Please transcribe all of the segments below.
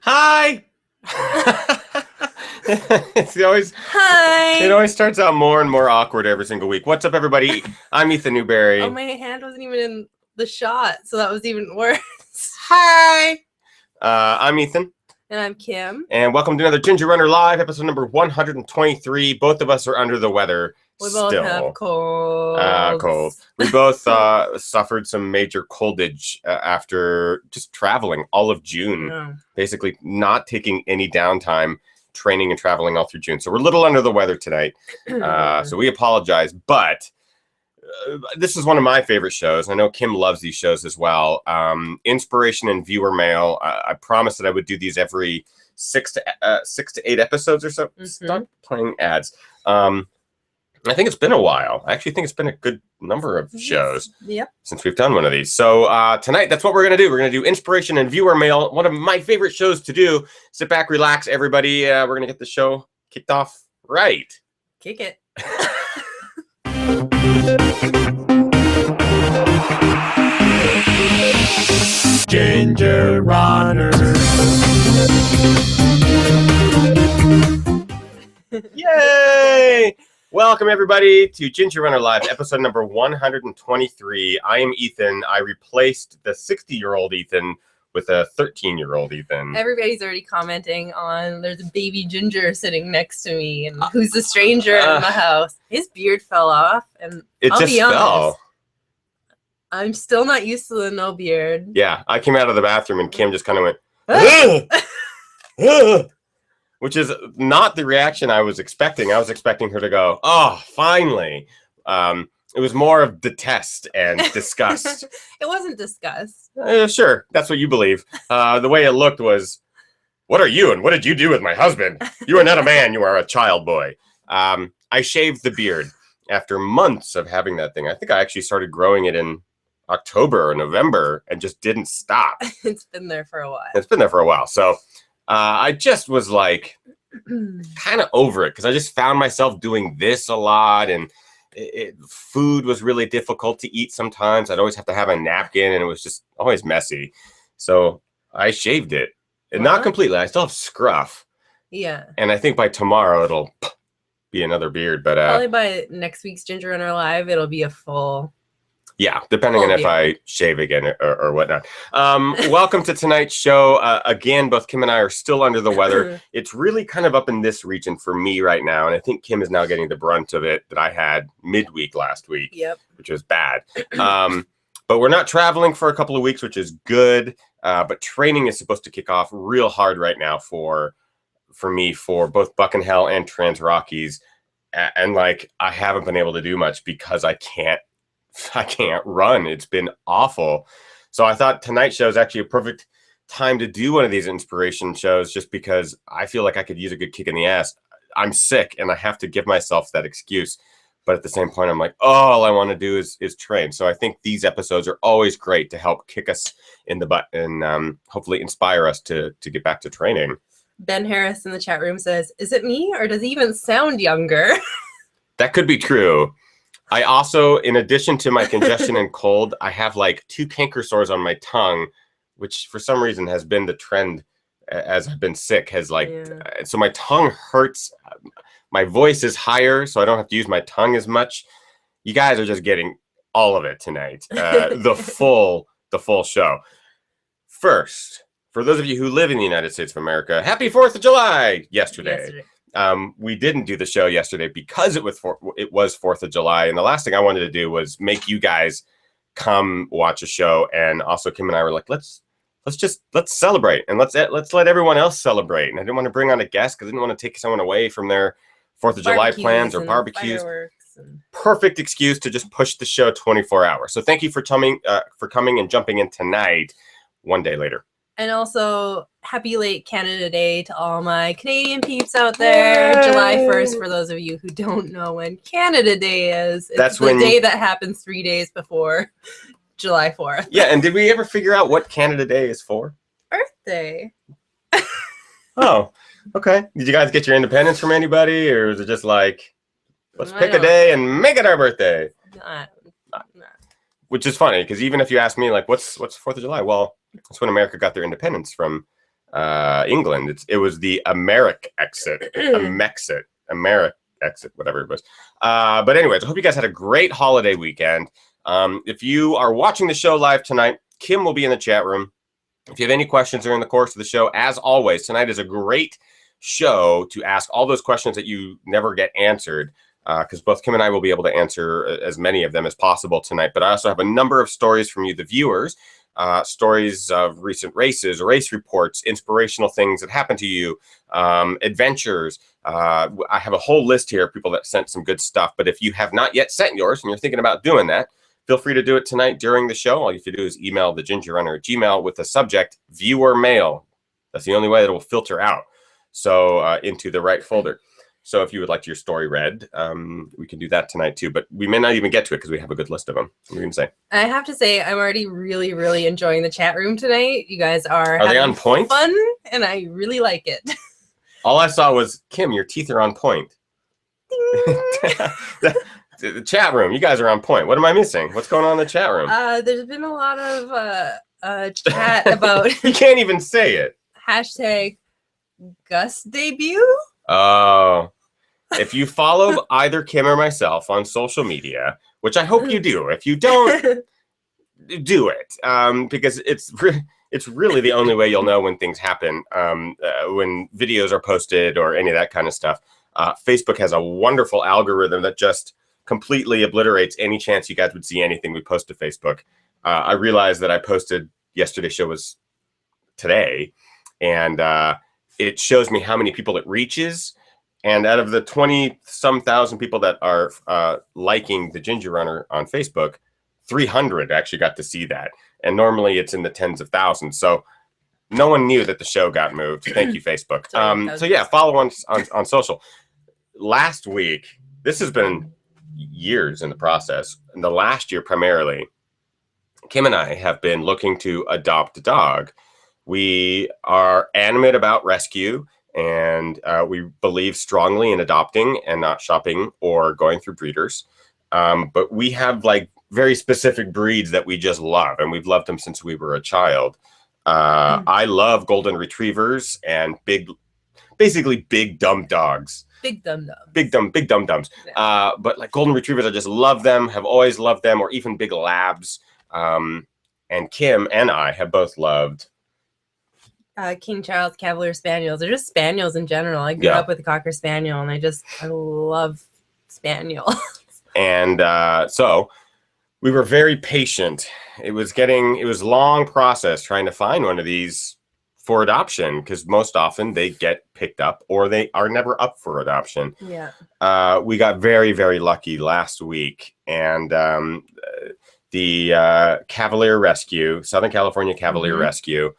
Hi! Hi! It always starts out more and more awkward every single week. What's up, everybody? I'm Ethan Newberry. Oh, my hand wasn't even in the shot, so that was even worse. Hi! I'm Ethan. And I'm Kim. And welcome to another Ginger Runner Live, episode number 123. Both of us are under the weather. We both have colds. Cold. We both suffered some major coldage after just traveling all of June. Yeah. Basically not taking any downtime, training and traveling all through June. So we're a little under the weather tonight. So we apologize. But this is one of my favorite shows. I know Kim loves these shows as well. Inspiration and viewer mail. I promised that I would do these every 6 to 8 episodes or so. Mm-hmm. Stop playing ads. I think it's been a while. I actually think it's been a good number of shows since we've done one of these. So tonight, that's what we're going to do. We're going to do inspiration and viewer mail. One of my favorite shows to do. Sit back, relax, everybody. We're going to get the show kicked off right. Kick it. Ginger Runner. Yay! Welcome, everybody, to Ginger Runner Live, episode number 123. I am Ethan. I replaced the 60-year-old Ethan with a 13-year-old Ethan. Everybody's already commenting on there's a baby Ginger sitting next to me, and who's the stranger in the house. His beard fell off, and I'll be honest, I'm still not used to the no beard. Yeah, I came out of the bathroom, and Kim just kind of went, "Ugh! Ugh!" Which is not the reaction I was expecting. I was expecting her to go, "Oh, finally." It was more of detest and disgust. It wasn't disgust. Sure, that's what you believe. The way it looked was, "What are you and what did you do with my husband? You are not a man, you are a child boy." I shaved the beard after months of having that thing. I think I actually started growing it in October or November and just didn't stop. It's been there for a while. It's been there for a while. So I just was like kind of over it because I just found myself doing this a lot, and food was really difficult to eat sometimes. I'd always have to have a napkin, and it was just always messy. So I shaved it, and not completely. I still have scruff. Yeah. And I think by tomorrow it'll be another beard. But probably by next week's Ginger Runner Live, it'll be a full. Yeah, depending on if I shave again or whatnot. Welcome to tonight's show. Again, both Kim and I are still under the weather. It's really kind of up in this region for me right now, and I think Kim is now getting the brunt of it that I had midweek last week, which was bad. But we're not traveling for a couple of weeks, which is good. But training is supposed to kick off real hard right now for me for both Buck and Hell and Trans Rockies. And like, I haven't been able to do much because I can't run. It's been awful. So I thought tonight's show is actually a perfect time to do one of these inspiration shows just because I feel like I could use a good kick in the ass. I'm sick and I have to give myself that excuse. But at the same point, I'm like, all I want to do is train. So I think these episodes are always great to help kick us in the butt and hopefully inspire us to get back to training. Ben Harris in the chat room says, "Is it me or does he even sound younger?" That could be true. I also, in addition to my congestion and cold, I have like 2 canker sores on my tongue, which for some reason has been the trend as I've been sick. So my tongue hurts. My voice is higher, so I don't have to use my tongue as much. You guys are just getting all of it tonight, the full show. First, for those of you who live in the United States of America, happy 4th of July yesterday. We didn't do the show yesterday because it was 4th of July, and the last thing I wanted to do was make you guys come watch a show. And also, Kim and I were like, let's celebrate and let's let everyone else celebrate. And I didn't want to bring on a guest because I didn't want to take someone away from their 4th of July plans or barbecues. Perfect excuse to just push the show 24 hours. So thank you for coming and jumping in tonight, one day later. And also, happy late Canada Day to all my Canadian peeps out there. Yay! July 1st, for those of you who don't know when Canada Day is. It's the day that happens 3 days before July 4th. Yeah, and did we ever figure out what Canada Day is for? Earth Day. Oh, okay. Did you guys get your independence from anybody? Or was it just like, let's pick a day and make it our birthday? Which is funny, because even if you ask me, like, what's 4th of July? Well, that's when America got their independence from England. It was the Americ exit, Americ exit, whatever it was. But anyways, I hope you guys had a great holiday weekend. If you are watching the show live tonight, Kim will be in the chat room. If you have any questions during the course of the show, as always, tonight is a great show to ask all those questions that you never get answered, because both Kim and I will be able to answer as many of them as possible tonight. But I also have a number of stories from you, the viewers, stories of recent races, race reports, inspirational things that happened to you, adventures. I have a whole list here of people that sent some good stuff. But if you have not yet sent yours and you're thinking about doing that, feel free to do it tonight during the show. All you have to do is email the gingerrunner at Gmail with the subject viewer mail. That's the only way that it will filter out into the right folder. So if you would like your story read, we can do that tonight too. But we may not even get to it because we have a good list of them. What are you going to say? I have to say, I'm already really, really enjoying the chat room tonight. You guys are they on point? Fun, and I really like it. All I saw was, Kim, your teeth are on point. The chat room, you guys are on point. What am I missing? What's going on in the chat room? There's been a lot of chat about... You can't even say it. Hashtag Gus debut? Oh. If you follow either Kim or myself on social media, which I hope you do, if you don't, do it, because it's really the only way you'll know when things happen, when videos are posted or any of that kind of stuff. Facebook has a wonderful algorithm that just completely obliterates any chance you guys would see anything we post to Facebook. I realized that I posted yesterday's show was today, and it shows me how many people it reaches. And out of the 20-some thousand people that are liking the Ginger Runner on Facebook, 300 actually got to see that. And normally it's in the tens of thousands. So no one knew that the show got moved. Thank you, Facebook. So yeah, follow on social. Last week, this has been years in the process. In the last year primarily, Kim and I have been looking to adopt a dog. We are animate about rescue, and we believe strongly in adopting and not shopping or going through breeders. But we have like very specific breeds that we just love, and we've loved them since we were a child. I love golden retrievers and basically big dumb dogs. Big dumb dums. Yeah. But like golden retrievers, I just love them, have always loved them, or even big labs. And Kim and I have both loved King Charles Cavalier Spaniels, or just Spaniels in general. I grew up with a Cocker Spaniel, and I love Spaniel. And so we were very patient. It was a long process trying to find one of these for adoption, because most often they get picked up or they are never up for adoption. Yeah. We got very, very lucky last week, and the Cavalier Rescue, Southern California Cavalier Rescue,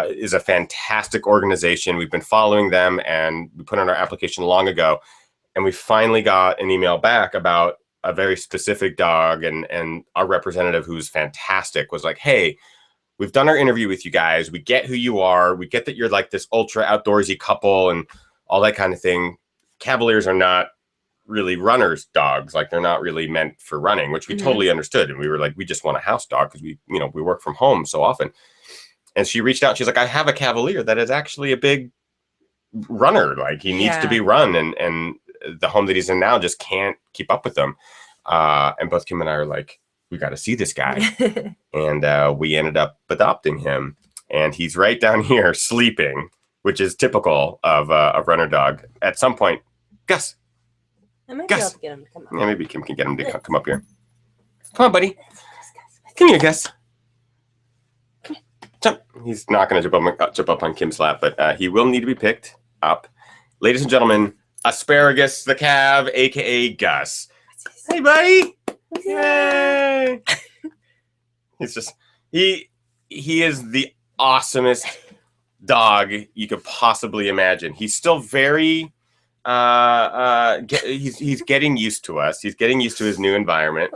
is a fantastic organization. We've been following them, and we put in our application long ago, and we finally got an email back about a very specific dog, and our representative, who's fantastic, was like, hey, we've done our interview with you guys. We get who you are. We get that you're like this ultra outdoorsy couple and all that kind of thing. Cavaliers are not really runners dogs. Like, they're not really meant for running, which we totally understood. And we were like, we just want a house dog because we work from home so often. And she reached out. She's like, I have a Cavalier that is actually a big runner. Like, he needs to be run. And the home that he's in now just can't keep up with them. And both Kim and I are like, we got to see this guy. And we ended up adopting him. And he's right down here sleeping, which is typical of a runner dog. At some point, Gus. I might be able to get him to come up. Yeah, maybe Kim can get him to come up here. Come on, buddy. Come here, Gus. Jump. He's not going to jump up on Kim's lap, but he will need to be picked up. Ladies and gentlemen, Asparagus the Cav, a.k.a. Gus. Hey, buddy. Yay. He's just, he is the awesomest dog you could possibly imagine. He's still very, he's getting used to us. He's getting used to his new environment.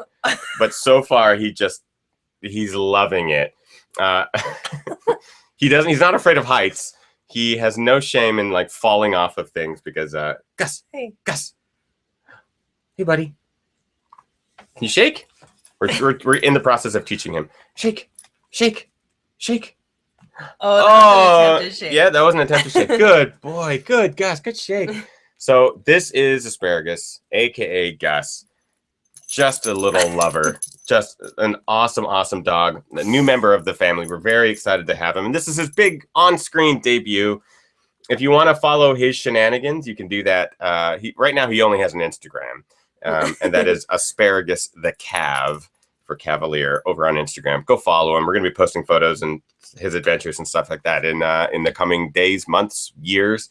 But so far, he's loving it. He's not afraid of heights. He has no shame in like falling off of things because Gus, hey, Gus, hey, buddy, can you shake? We're in the process of teaching him. Shake, shake, shake. Oh, that was an attempted shake. Yeah, that was an attempted shake. Good boy. Good, Gus. Good shake. So this is Asparagus, aka Gus. Just a little lover. Just an awesome, awesome dog. A new member of the family. We're very excited to have him. And this is his big on-screen debut. If you want to follow his shenanigans, you can do that. Right now, he only has an Instagram. And that is Asparagus the Cav for Cavalier over on Instagram. Go follow him. We're going to be posting photos and his adventures and stuff like that in the coming days, months, years.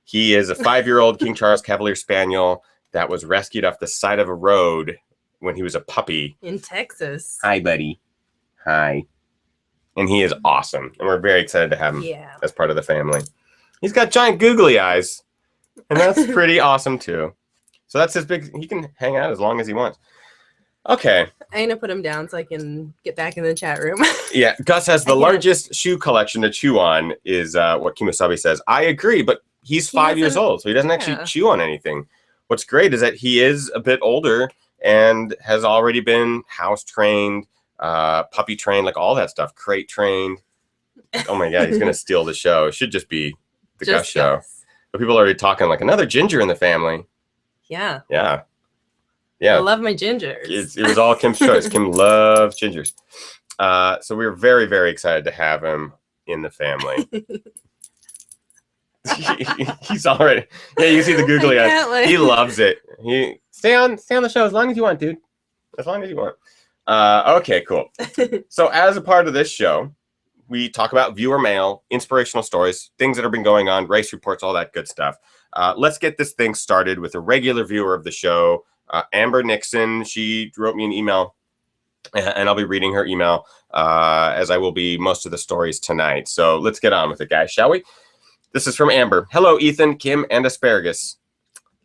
He is a 5-year-old King Charles Cavalier Spaniel that was rescued off the side of a road when he was a puppy. In Texas. Hi, buddy. Hi. And he is awesome. And we're very excited to have him as part of the family. He's got giant googly eyes. And that's pretty awesome, too. So that's his big... He can hang out as long as he wants. Okay. I'm going to put him down so I can get back in the chat room. Yeah. Gus has the largest shoe collection to chew on, is what Kimosabi says. I agree, but he's 5 years old, so he doesn't actually chew on anything. What's great is that he is a bit older and has already been house trained, puppy trained, like all that stuff, crate trained. Oh my God, he's going to steal the show. It should just be the Gus show. But people are already talking like another ginger in the family. Yeah. Yeah. Yeah. I love my gingers. It was all Kim's choice. Kim loves gingers. So we were very, very excited to have him in the family. He's already, yeah, you see the googly eyes. He loves it. He stay on the show as long as you want, dude. As long as you want. Okay, cool. So as a part of this show, we talk about viewer mail, inspirational stories, things that have been going on, race reports, all that good stuff. Let's get this thing started with a regular viewer of the show, Amber Nixon. She wrote me an email, and I'll be reading her email as I will be most of the stories tonight. So let's get on with it, guys, shall we? This is from Amber. Hello, Ethan, Kim, and Asparagus.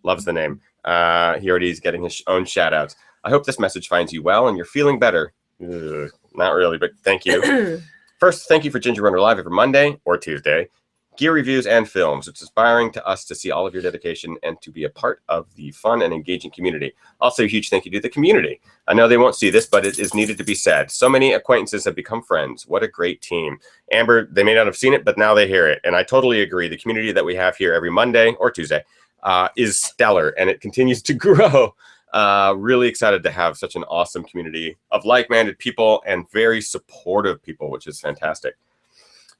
Loves the name. He already is getting his own shout-outs. I hope this message finds you well and you're feeling better. Ugh, not really, but thank you. First, thank you for Ginger Runner Live every Monday or Tuesday. Gear reviews and films. It's inspiring to us to see all of your dedication and to be a part of the fun and engaging community. Also, a huge thank you to the community. I know they won't see this, but it is needed to be said. So many acquaintances have become friends. What a great team. Amber, they may not have seen it, but now they hear it. And I totally agree. The community that we have here every Monday or Tuesday is stellar, and it continues to grow. Really excited to have such an awesome community of like-minded people and very supportive people, which is fantastic.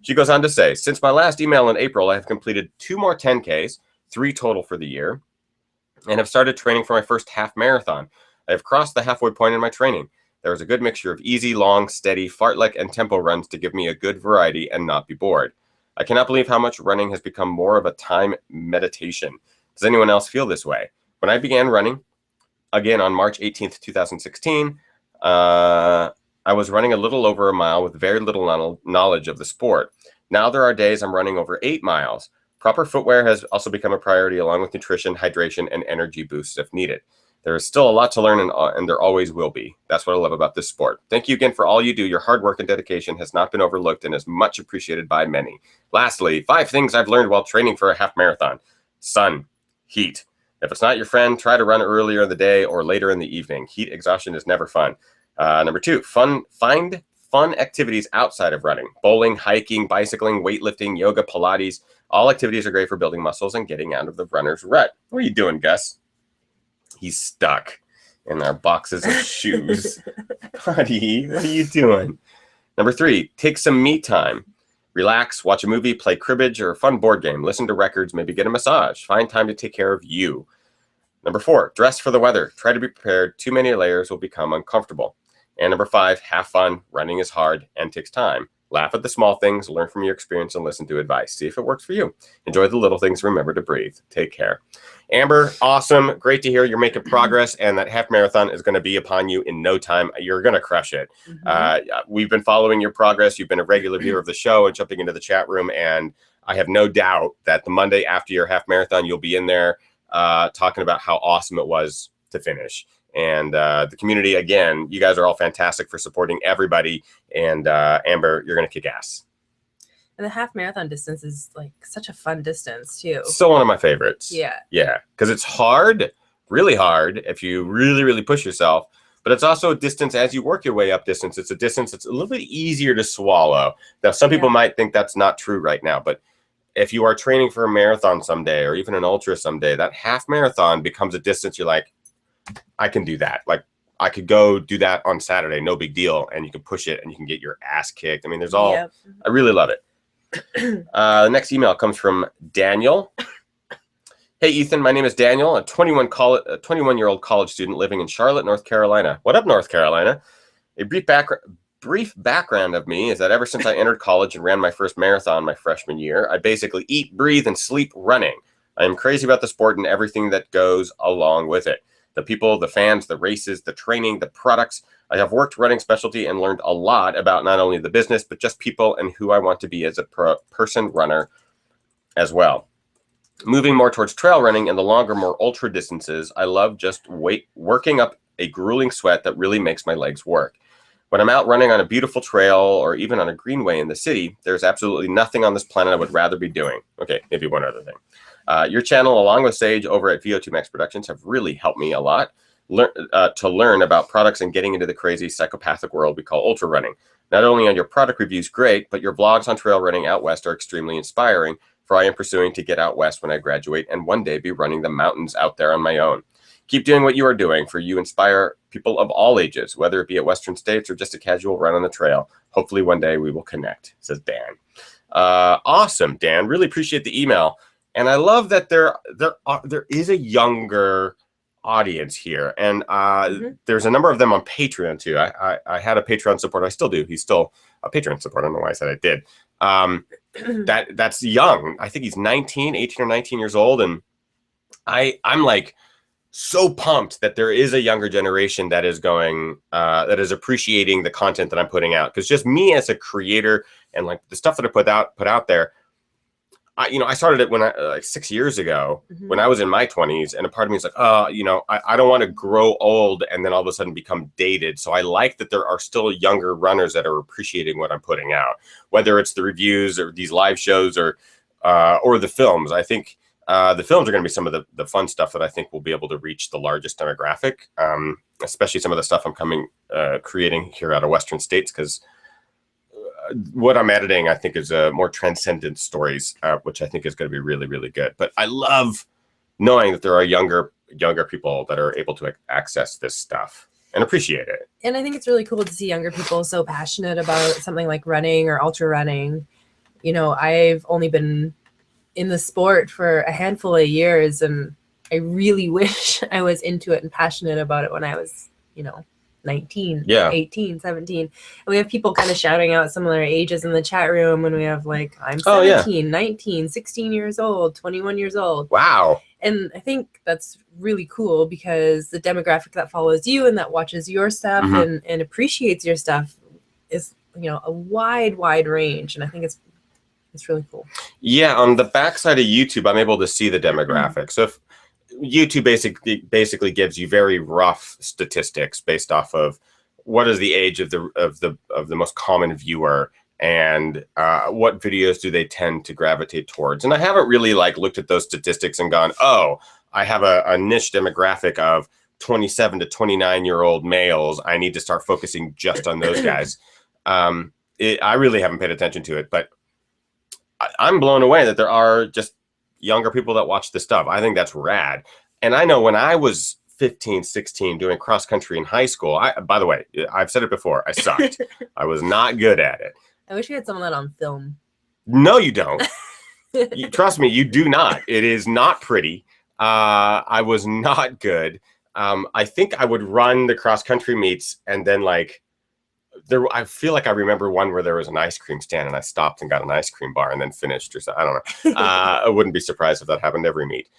She goes on to say, since my last email in April, I have completed 2 more 10Ks, 3 total for the year, and have started training for my first half marathon. I have crossed the halfway point in my training. There is a good mixture of easy, long, steady, fartlek, and tempo runs to give me a good variety and not be bored. I cannot believe how much running has become more of a time meditation. Does anyone else feel this way? When I began running, again on March 18th, 2016, I was running a little over a mile with very little knowledge of the sport. Now there are days I'm running over 8 miles. Proper footwear has also become a priority along with nutrition, hydration, and energy boosts if needed. There is still a lot to learn and there always will be. That's what I love about this sport. Thank you again for all you do. Your hard work and dedication has not been overlooked and is much appreciated by many. Lastly, 5 things I've learned while training for a half marathon. Sun, heat. If it's not your friend, try to run earlier in the day or later in the evening. Heat exhaustion is never fun. Number 2, find fun activities outside of running. Bowling, hiking, bicycling, weightlifting, yoga, Pilates. All activities are great for building muscles and getting out of the runner's rut. What are you doing, Gus? He's stuck in our boxes of shoes. Buddy, what are you doing? Number 3, take some me time. Relax, watch a movie, play cribbage or a fun board game. Listen to records, maybe get a massage. Find time to take care of you. Number 4, dress for the weather. Try to be prepared. Too many layers will become uncomfortable. And number 5, have fun. Running is hard and takes time. Laugh at the small things, learn from your experience, and listen to advice. See if it works for you. Enjoy the little things. Remember to breathe. Take care. Amber, awesome. Great to hear you're making progress, and that half marathon is going to be upon you in no time. You're going to crush it. We've been following your progress. You've been a regular viewer of the show and jumping into the chat room, and I have no doubt that the Monday after your half marathon, you'll be in there talking about how awesome it was to finish. And the community, again, you guys are all fantastic for supporting everybody. And Amber, you're going to kick ass. And the half marathon distance is like such a fun distance too. Still one of my favorites. Yeah. Yeah. Because it's hard, really hard if you really, really push yourself. but it's also a distance as you work your way up distance. It's a distance that's a little bit easier to swallow. Now, some people might think that's not true right now, but if you are training for a marathon someday or even an ultra someday, that half marathon becomes a distance you're like, I can do that. Like, I could go do that on Saturday, no big deal, and you can push it and you can get your ass kicked. I mean, there's all, I really love it. The next email comes from Daniel. Hey, Ethan, my name is Daniel, a 21-year-old college student living in Charlotte, North Carolina. What up, North Carolina? A brief background of me is that ever since I entered college and ran my first marathon my freshman year, I basically eat, breathe, and sleep running. I am crazy about the sport and everything that goes along with it. The people, the fans, the races, the training, the products. I have worked running specialty and learned a lot about not only the business, but just people and who I want to be as a person runner as well. Moving more towards trail running and the longer, more ultra distances, I love just working up a grueling sweat that really makes my legs work. When I'm out running on a beautiful trail or even on a greenway in the city, there's absolutely nothing on this planet I would rather be doing. Okay, maybe one other thing. Your channel, along with Sage over at VO2 Max Productions, have really helped me a lot to learn about products and getting into the crazy psychopathic world we call ultra running. Not only are your product reviews great, but your vlogs on trail running out west are extremely inspiring, for I am pursuing to get out west when I graduate and one day be running the mountains out there on my own. Keep doing what you are doing, for you inspire people of all ages, whether it be at Western States or just a casual run on the trail. Hopefully one day we will connect, says Dan. Awesome, Dan. Really appreciate the email. And I love that there is a younger audience here. And there's a number of them on Patreon too. I had a Patreon supporter. I still do. He's still a Patreon supporter. I don't know why I said I did. That's young. I think he's 18 or 19 years old. And I'm like so pumped that there is a younger generation that is going, that is appreciating the content that I'm putting out. Because just me as a creator and like the stuff that I put out there, I started it when like 6 years ago when I was in my 20s, and a part of me is like, I don't want to grow old and then all of a sudden become dated. So I like that there are still younger runners that are appreciating what I'm putting out, whether it's the reviews or these live shows or the films. I think the films are going to be some of the fun stuff that I think will be able to reach the largest demographic, especially some of the stuff I'm creating here out of Western States, because what I'm editing, I think, is more transcendent stories, which I think is going to be really, really good. But I love knowing that there are younger people that are able to access this stuff and appreciate it. And I think it's really cool to see younger people so passionate about something like running or ultra running. I've only been in the sport for a handful of years, and I really wish I was into it and passionate about it when I was, 19, 18, 17. And we have people kind of shouting out similar ages in the chat room when we have like, I'm 17, 19, 16 years old, 21 years old. Wow. And I think that's really cool because the demographic that follows you and that watches your stuff and appreciates your stuff is, a wide range. And I think it's really cool. Yeah. On the backside of YouTube, I'm able to see the demographic. So if YouTube basically gives you very rough statistics based off of what is the age of the most common viewer and what videos do they tend to gravitate towards. And I haven't really looked at those statistics and gone, oh, I have a niche demographic of 27 to 29-year-old males. I need to start focusing just on those guys. I really haven't paid attention to it, but I'm blown away that there are just younger people that watch this stuff. I think that's rad. And I know when I was 15, 16 doing cross country in high school, by the way, I've said it before, I sucked. I was not good at it. I wish we had some of that on film. No, you don't. Trust me, you do not. It is not pretty. I was not good. I think I would run the cross country meets and then I feel like I remember one where there was an ice cream stand and I stopped and got an ice cream bar and then finished or something. I don't know. I wouldn't be surprised if that happened every meet.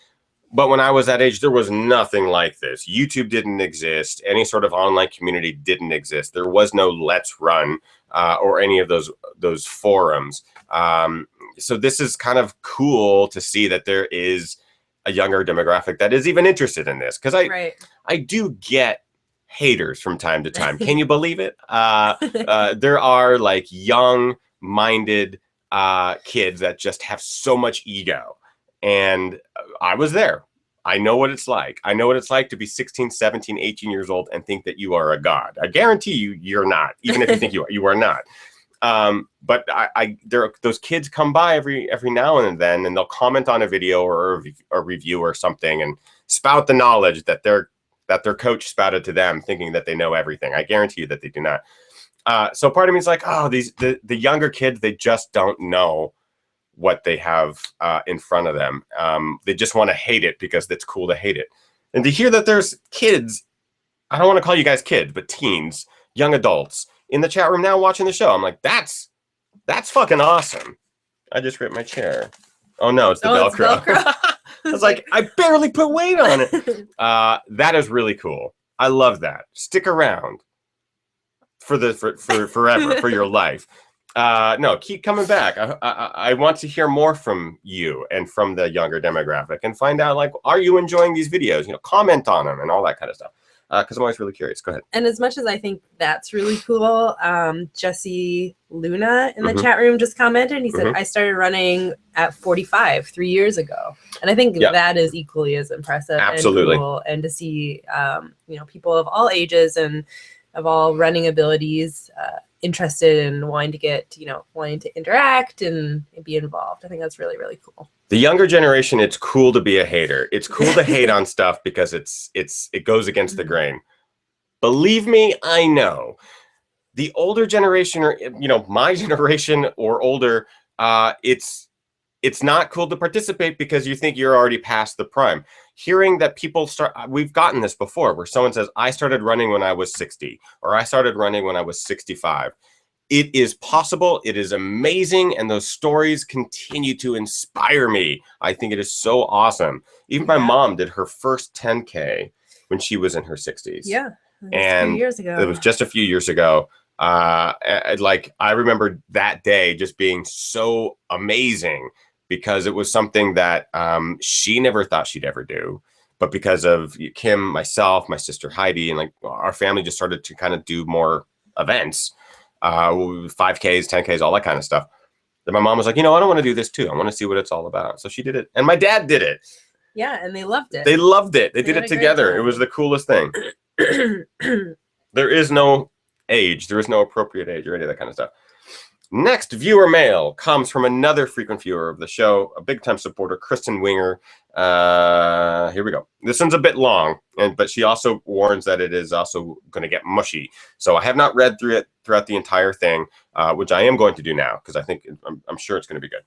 But when I was that age, there was nothing like this. YouTube didn't exist. Any sort of online community didn't exist. There was no Let's Run or any of those forums. So this is kind of cool to see that there is a younger demographic that is even interested in this. Because I do get haters from time to time. Can you believe it? There are young-minded kids that just have so much ego. And I was there. I know what it's like. I know what it's like to be 16, 17, 18 years old and think that you are a god. I guarantee you, you're not. Even if you think you are not. But those kids come by every now and then, and they'll comment on a video or a review or something and spout the knowledge that their coach spouted to them, thinking that they know everything. I guarantee you that they do not. So part of me is like, oh, the younger kids, they just don't know what they have in front of them. They just want to hate it because it's cool to hate it. And to hear that there's kids, I don't want to call you guys kids, but teens, young adults in the chat room now watching the show. I'm like, that's fucking awesome. I just ripped my chair. Oh no, it's the Velcro. It's Velcro. I was like, I barely put weight on it. That is really cool. I love that. Stick around for forever, for your life. No, keep coming back. I want to hear more from you and from the younger demographic and find out, like, are you enjoying these videos? Comment on them and all that kind of stuff. Because I'm always really curious. Go ahead. And as much as I think that's really cool, Jesse Luna in the chat room just commented. And he said, I started running at 45 3 years ago. And I think that is equally as impressive. Absolutely. And cool. And to see, people of all ages and of all running abilities interested in wanting to get, wanting to interact and be involved. I think that's really, really cool. The younger generation, it's cool to be a hater. It's cool to hate on stuff because it goes against the grain. Believe me, I know. The older generation, or my generation or older, it's not cool to participate because you think you're already past the prime. Hearing that people we've gotten this before, where someone says, I started running when I was 60, or I started running when I was 65. It is possible. It is amazing. And those stories continue to inspire me. I think it is so awesome. Even my mom did her first 10K when she was in her 60s. Yeah. And a few years ago. It was just a few years ago. I remember that day just being so amazing because it was something that she never thought she'd ever do. But because of Kim, myself, my sister Heidi, and like our family just started to kind of do more events. 5Ks, 10Ks, all that kind of stuff. Then my mom was like, I don't want to do this too. I want to see what it's all about. So she did it. And my dad did it. Yeah, and they loved it. They loved it. They did it together. It was the coolest thing. There is no age. There is no appropriate age or any of that kind of stuff. Next viewer mail comes from another frequent viewer of the show, a big-time supporter, Kristen Winger. Here we go. This one's a bit long, but she also warns that it is also going to get mushy. So I have not read through it throughout the entire thing, which I am going to do now because I'm sure it's going to be good.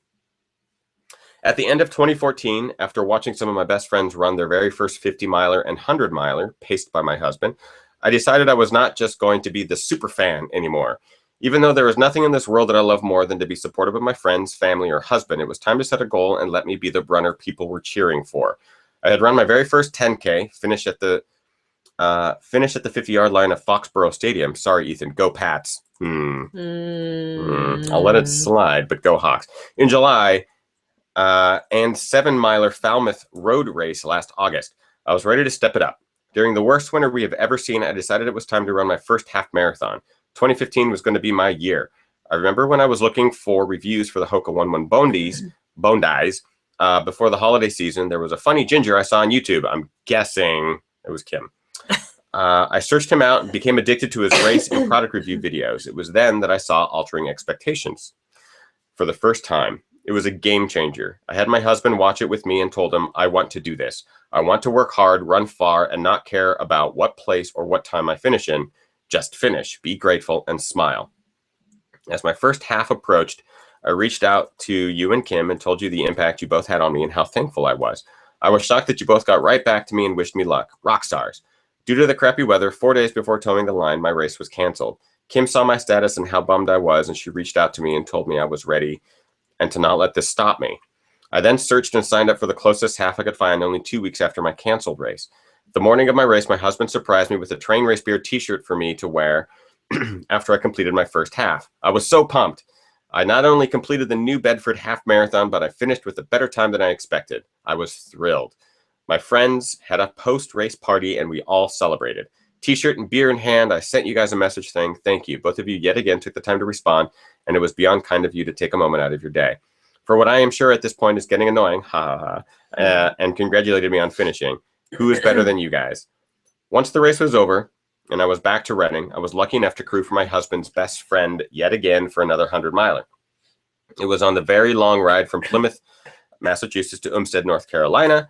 At the end of 2014, after watching some of my best friends run their very first 50-miler and 100-miler, paced by my husband, I decided I was not just going to be the super fan anymore. Even though there is nothing in this world that I love more than to be supportive of my friends, family, or husband, it was time to set a goal and let me be the runner people were cheering for. I had run my very first 10K, finish at the 50-yard line of Foxborough Stadium. Sorry, Ethan, go Pats. I'll let it slide, but go Hawks. In July, and 7-miler Falmouth road race last August. I was ready to step it up. During the worst winter we have ever seen, I decided it was time to run my first half marathon. 2015 was going to be my year. I remember when I was looking for reviews for the Hoka 11 Bone Dies before the holiday season, there was a funny ginger I saw on YouTube. I'm guessing it was Kim. I searched him out and became addicted to his race and product review videos. It was then that I saw Altering Expectations for the first time. It was a game changer. I had my husband watch it with me and told him, I want to do this. I want to work hard, run far, and not care about what place or what time I finish in. Just finish, be grateful, and smile. As my first half approached, I reached out to you and Kim and told you the impact you both had on me and how thankful I was. I was shocked that you both got right back to me and wished me luck. Rock stars. Due to the crappy weather, 4 days before towing the line, my race was canceled. Kim saw my status and how bummed I was, and she reached out to me and told me I was ready and to not let this stop me. I then searched and signed up for the closest half I could find only 2 weeks after my canceled race. The morning of my race, my husband surprised me with a Train Race Beer t-shirt for me to wear after I completed my first half. I was so pumped. I not only completed the New Bedford half marathon, but I finished with a better time than I expected. I was thrilled. My friends had a post-race party and we all celebrated. T-shirt and beer in hand, I sent you guys a message saying thank you. Both of you yet again took the time to respond, and it was beyond kind of you to take a moment out of your day. for what I am sure at this point is getting annoying, and congratulated me on finishing. Who is better than you guys? Once the race was over and I was back to running, I was lucky enough to crew for my husband's best friend yet again for another 100-miler. It was on the very long ride from Plymouth, Massachusetts to Umstead, North Carolina,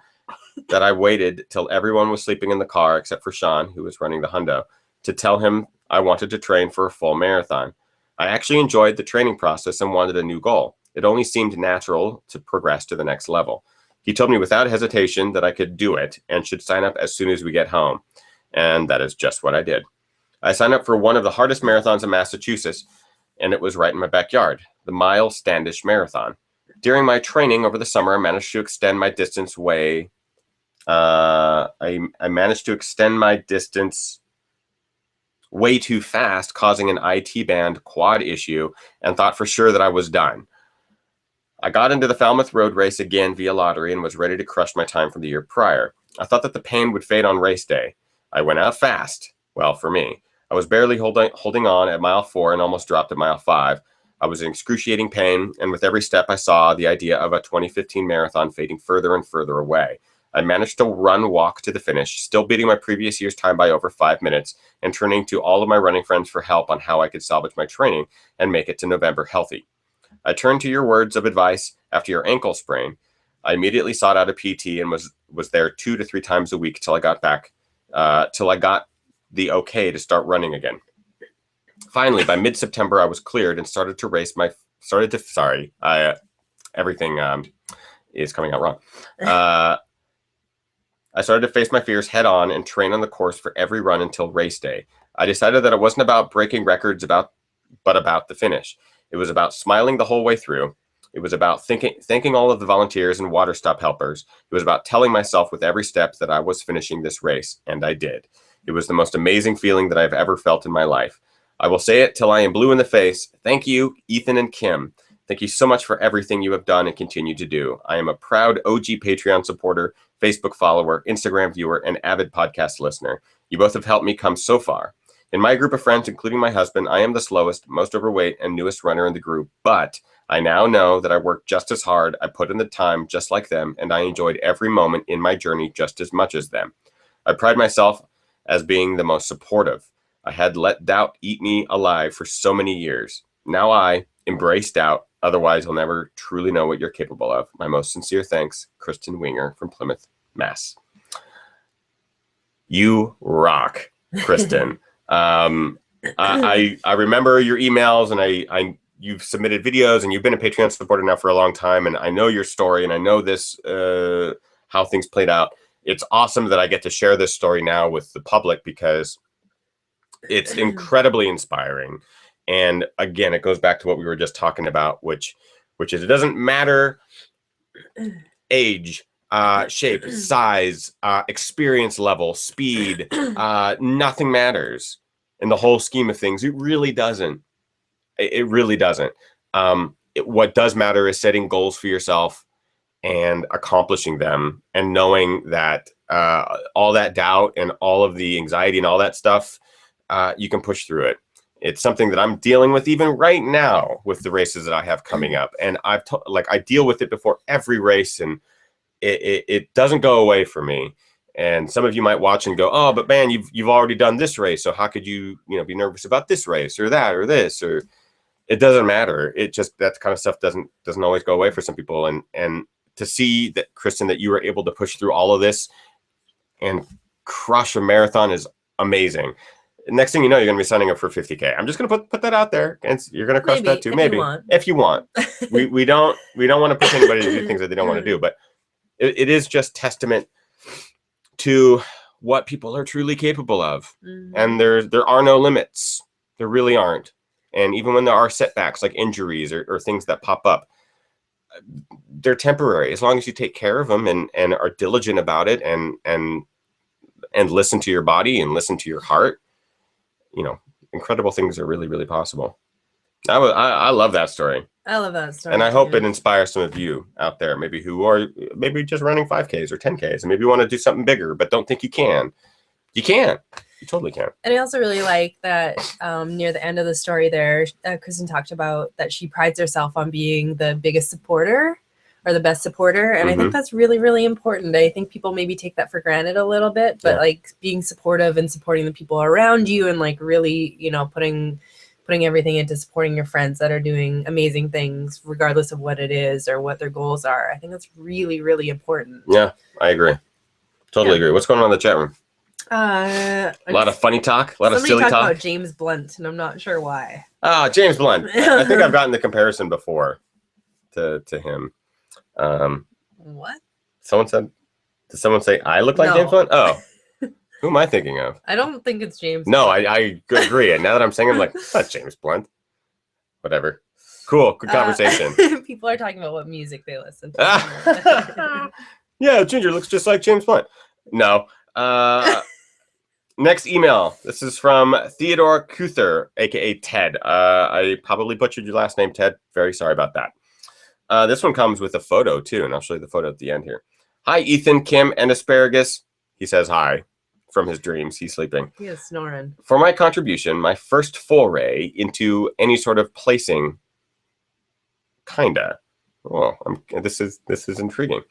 that I waited till everyone was sleeping in the car except for Sean, who was running the hundo, to tell him I wanted to train for a full marathon. I actually enjoyed the training process and wanted a new goal. It only seemed natural to progress to the next level. He told me without hesitation that I could do it and should sign up as soon as we get home. And that is just what I did. I signed up for one of the hardest marathons in Massachusetts, and it was right in my backyard, the Mile Standish Marathon. During my training over the summer, I managed to extend my distance way. I managed to extend my distance way too fast, causing an IT band quad issue, and thought for sure that I was done. I got into the Falmouth Road race again via lottery and was ready to crush my time from the year prior. I thought that the pain would fade on race day. I went out fast. Well, for me. I was barely holding on at mile 4 and almost dropped at mile 5. I was in excruciating pain, and with every step I saw the idea of a 2015 marathon fading further and further away. I managed to walk to the finish, still beating my previous year's time by over 5 minutes, and turning to all of my running friends for help on how I could salvage my training and make it to November healthy. I turned to your words of advice after your ankle sprain. I immediately sought out a PT and was there 2 to 3 times a week till I got the okay to start running again. Finally, by mid-September, I was cleared and started to race my everything is coming out wrong. I started to face my fears head on and train on the course for every run until race day. I decided that it wasn't about breaking records but about the finish. It was about smiling the whole way through. It was about thanking all of the volunteers and water stop helpers. It was about telling myself with every step that I was finishing this race, and I did. It was the most amazing feeling that I've ever felt in my life. I will say it till I am blue in the face. Thank you, Ethan and Kim. Thank you so much for everything you have done and continue to do. I am a proud OG Patreon supporter, Facebook follower, Instagram viewer, and avid podcast listener. You both have helped me come so far. In my group of friends, including my husband, I am the slowest, most overweight, and newest runner in the group, but I now know that I worked just as hard, I put in the time just like them, and I enjoyed every moment in my journey just as much as them. I pride myself as being the most supportive. I had let doubt eat me alive for so many years. Now I embrace doubt, otherwise I'll never truly know what you're capable of. My most sincere thanks, Kristen Winger from Plymouth, Mass. You rock, Kristen. I remember your emails, and you've submitted videos, and you've been a Patreon supporter now for a long time, and I know your story, and I know this how things played out. It's awesome that I get to share this story now with the public because it's incredibly inspiring. And again, it goes back to what we were just talking about, which is it doesn't matter age, shape, size, experience level, speed, nothing matters in the whole scheme of things. It really doesn't. It really doesn't. What does matter is setting goals for yourself and accomplishing them, and knowing that all that doubt and all of the anxiety and all that stuff, you can push through it. It's something that I'm dealing with even right now with the races that I have coming up, and I deal with it before every race, and it doesn't go away for me. And some of you might watch and go, "Oh, but man, you've already done this race, so how could you be nervous about this race or that or this?" Or it doesn't matter. It just, that kind of stuff doesn't always go away for some people, and to see that, Kristen, that you were able to push through all of this and crush a marathon is amazing. Next thing you know, you're going to be signing up for 50K. I'm just going to put that out there, and you're going to crush that too. Maybe if you want. we don't want to push anybody to do things that they don't want to do, but it is just testament to what people are truly capable of. And there are no limits. There really aren't. And even when there are setbacks like injuries or things that pop up, they're temporary as long as you take care of them and are diligent about it and listen to your body and listen to your heart. Incredible things are really, really possible. I love that story. I love that story. And I hope it inspires some of you out there, maybe who are maybe just running 5Ks or 10Ks, and maybe you want to do something bigger, but don't think you can. You can. You totally can. And I also really like that near the end of the story there, Kristen talked about that she prides herself on being the biggest supporter or the best supporter. And I think that's really, really important. I think people maybe take that for granted a little bit, but like being supportive and supporting the people around you and like really, you know, putting everything into supporting your friends that are doing amazing things, regardless of what it is or what their goals are. I think that's really, really important. Yeah, I agree. Totally agree. What's going on in the chat room? A lot of funny talk, a lot of silly talk about James Blunt, and I'm not sure why. James Blunt. I think I've gotten the comparison before to him. What? Did someone say I look like James Blunt? Oh, who am I thinking of? I don't think it's James No, Blunt. I agree. And now that I'm saying, I'm like, that's James Blunt. Whatever. Cool. Good conversation. People are talking about what music they listen to. Yeah, Ginger looks just like James Blunt. No. Next email. This is from Theodore Kuther, aka Ted. I probably butchered your last name, Ted. Very sorry about that. This one comes with a photo too, and I'll show you the photo at the end here. Hi, Ethan, Kim, and Asparagus. He says hi from his dreams. He's sleeping. He is snoring. For my contribution, my first foray into any sort of placing, kinda. Oh, this is intriguing.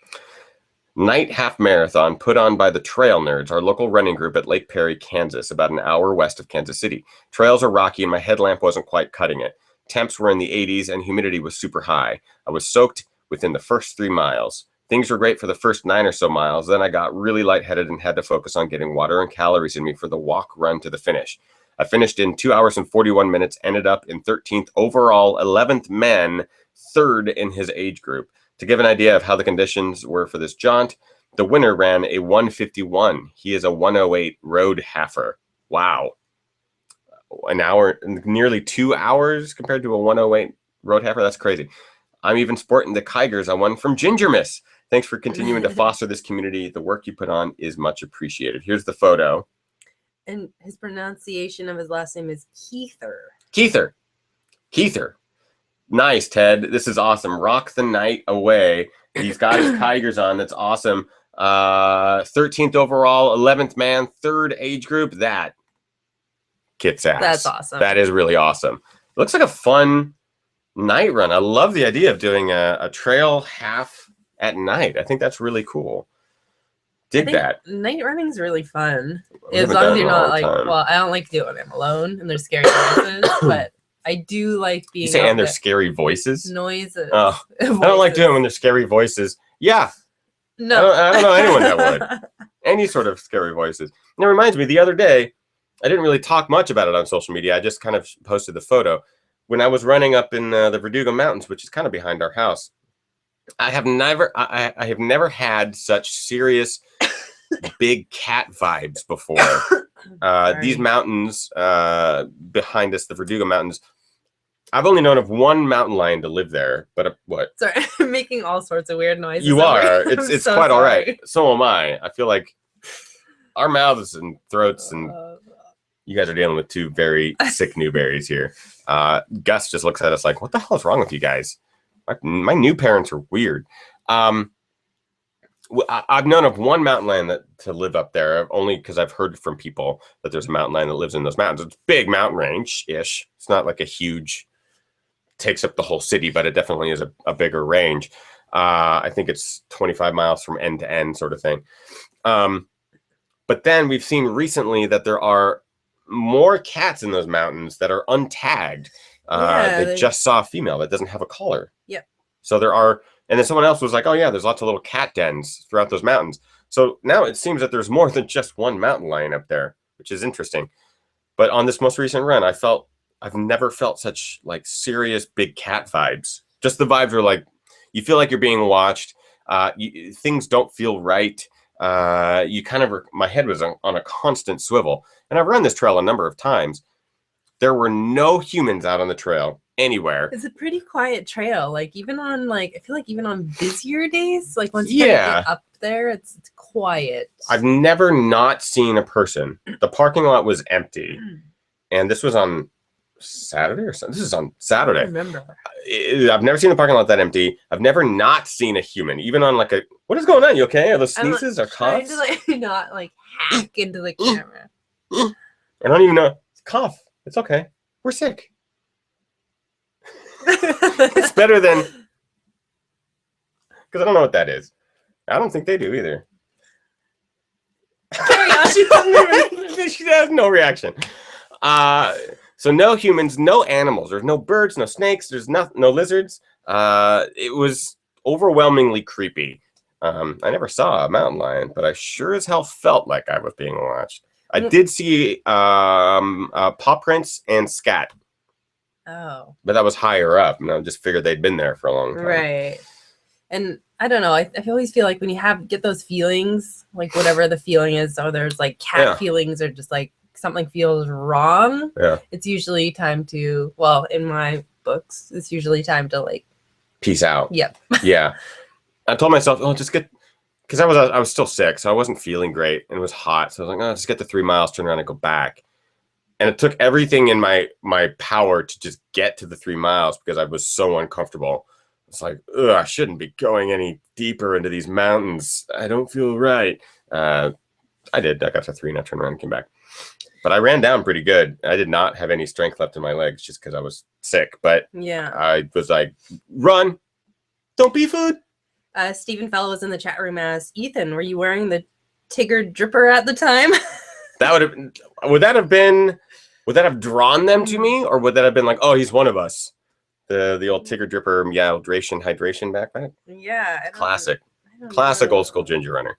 Night half marathon put on by the Trail Nerds, our local running group at Lake Perry, Kansas, about an hour west of Kansas City. Trails are rocky and my headlamp wasn't quite cutting it. Temps were in the 80s and humidity was super high. I was soaked within the first 3 miles. Things were great for the first 9 or so miles. Then I got really lightheaded and had to focus on getting water and calories in me for the walk run to the finish. I finished in 2 hours and 41 minutes, ended up in 13th overall, 11th man, 3rd in his age group. To give an idea of how the conditions were for this jaunt, the winner ran a 1:51. He is a 1:08 road halfer. Wow. An hour, nearly 2 hours compared to a 1:08 road halfer. That's crazy. I'm even sporting the Kigers I won from Ginger Miss. Thanks for continuing to foster this community. The work you put on is much appreciated. Here's the photo. And his pronunciation of his last name is Keither. Keither. Nice, Ted. This is awesome. Rock the night away. He's got his Tigers on. That's awesome. 13th overall, 11th man, 3rd age group. That kicks ass. That's awesome. That is really awesome. Looks like a fun night run. I love the idea of doing a trail half at night. I think that's really cool. Dig that. Night running is really fun. As long as you're not like, well, I don't like to do it when I'm alone and there's scary noises, but I do like being. You say, and there's scary voices? Noises. Oh, I don't like doing it when there's scary voices. Yeah. No. I don't know anyone that would. Any sort of scary voices. And it reminds me, the other day, I didn't really talk much about it on social media. I just kind of posted the photo. When I was running up in the Verdugo Mountains, which is kind of behind our house, I have never had such serious big cat vibes before. These mountains behind us, the Verdugo Mountains, I've only known of one mountain lion to live there, but what? Sorry, I'm making all sorts of weird noises. You are. It's so quite sorry. All right. So am I. I feel like our mouths and throats and you guys are dealing with 2 very sick Newberries here. Gus just looks at us like, what the hell is wrong with you guys? My new parents are weird. I've known of one mountain lion to live up there, only because I've heard from people that there's a mountain lion that lives in those mountains. It's big mountain range-ish. It's not like a huge, takes up the whole city, but it definitely is a bigger range. I think it's 25 miles from end to end sort of thing. But then we've seen recently that there are more cats in those mountains that are untagged. They just saw a female that doesn't have a collar. Yep. So there are, and then someone else was like, oh yeah, there's lots of little cat dens throughout those mountains. So now it seems that there's more than just one mountain lion up there, which is interesting. But on this most recent run, I've never felt such like serious big cat vibes. Just the vibes are like, you feel like you're being watched. Things don't feel right. You kind of, my head was on a constant swivel. And I've run this trail a number of times. There were no humans out on the trail anywhere. It's a pretty quiet trail. Like even on I feel like even on busier days, like once you get up there, it's quiet. I've never not seen a person. The parking lot was empty. And this was on Saturday or something. This is on Saturday. I remember. I've never seen the parking lot that empty. I've never not seen a human, even on like what is going on? You okay? Are those sneezes or coughs? I'm trying to not hack into the camera. I don't even know. Cough. It's okay. We're sick. It's better than, because I don't know what that is. I don't think they do either. Carry on. She has no reaction. So no humans, no animals. There's no birds, no snakes. There's no lizards. It was overwhelmingly creepy. I never saw a mountain lion, but I sure as hell felt like I was being watched. I did see paw prints and scat. Oh. But that was higher up, and I just figured they'd been there for a long time. Right. And I don't know. I always feel like when you get those feelings, like whatever the feeling is, so there's like cat feelings or just like something feels wrong. Yeah. It's usually time to, well, in my books, it's usually time to like peace out. Yep. Yeah. I told myself, oh, just get, because I was still sick, so I wasn't feeling great, and it was hot. So I was like, oh, just get the 3 miles, turn around, and go back. And it took everything in my power to just get to the 3 miles because I was so uncomfortable. It's like, ugh, I shouldn't be going any deeper into these mountains. I don't feel right. I did. I got to 3 and I turned around and came back. But I ran down pretty good. I did not have any strength left in my legs just because I was sick. But yeah, I was like, run. Don't be food. Stephen Fellows in the chat room asked, Ethan, were you wearing the Tigger dripper at the time? Would that have drawn them to me, or would that have been like, oh, he's one of us? The old Tigger dripper, hydration backpack. Yeah. Classic old school ginger runner.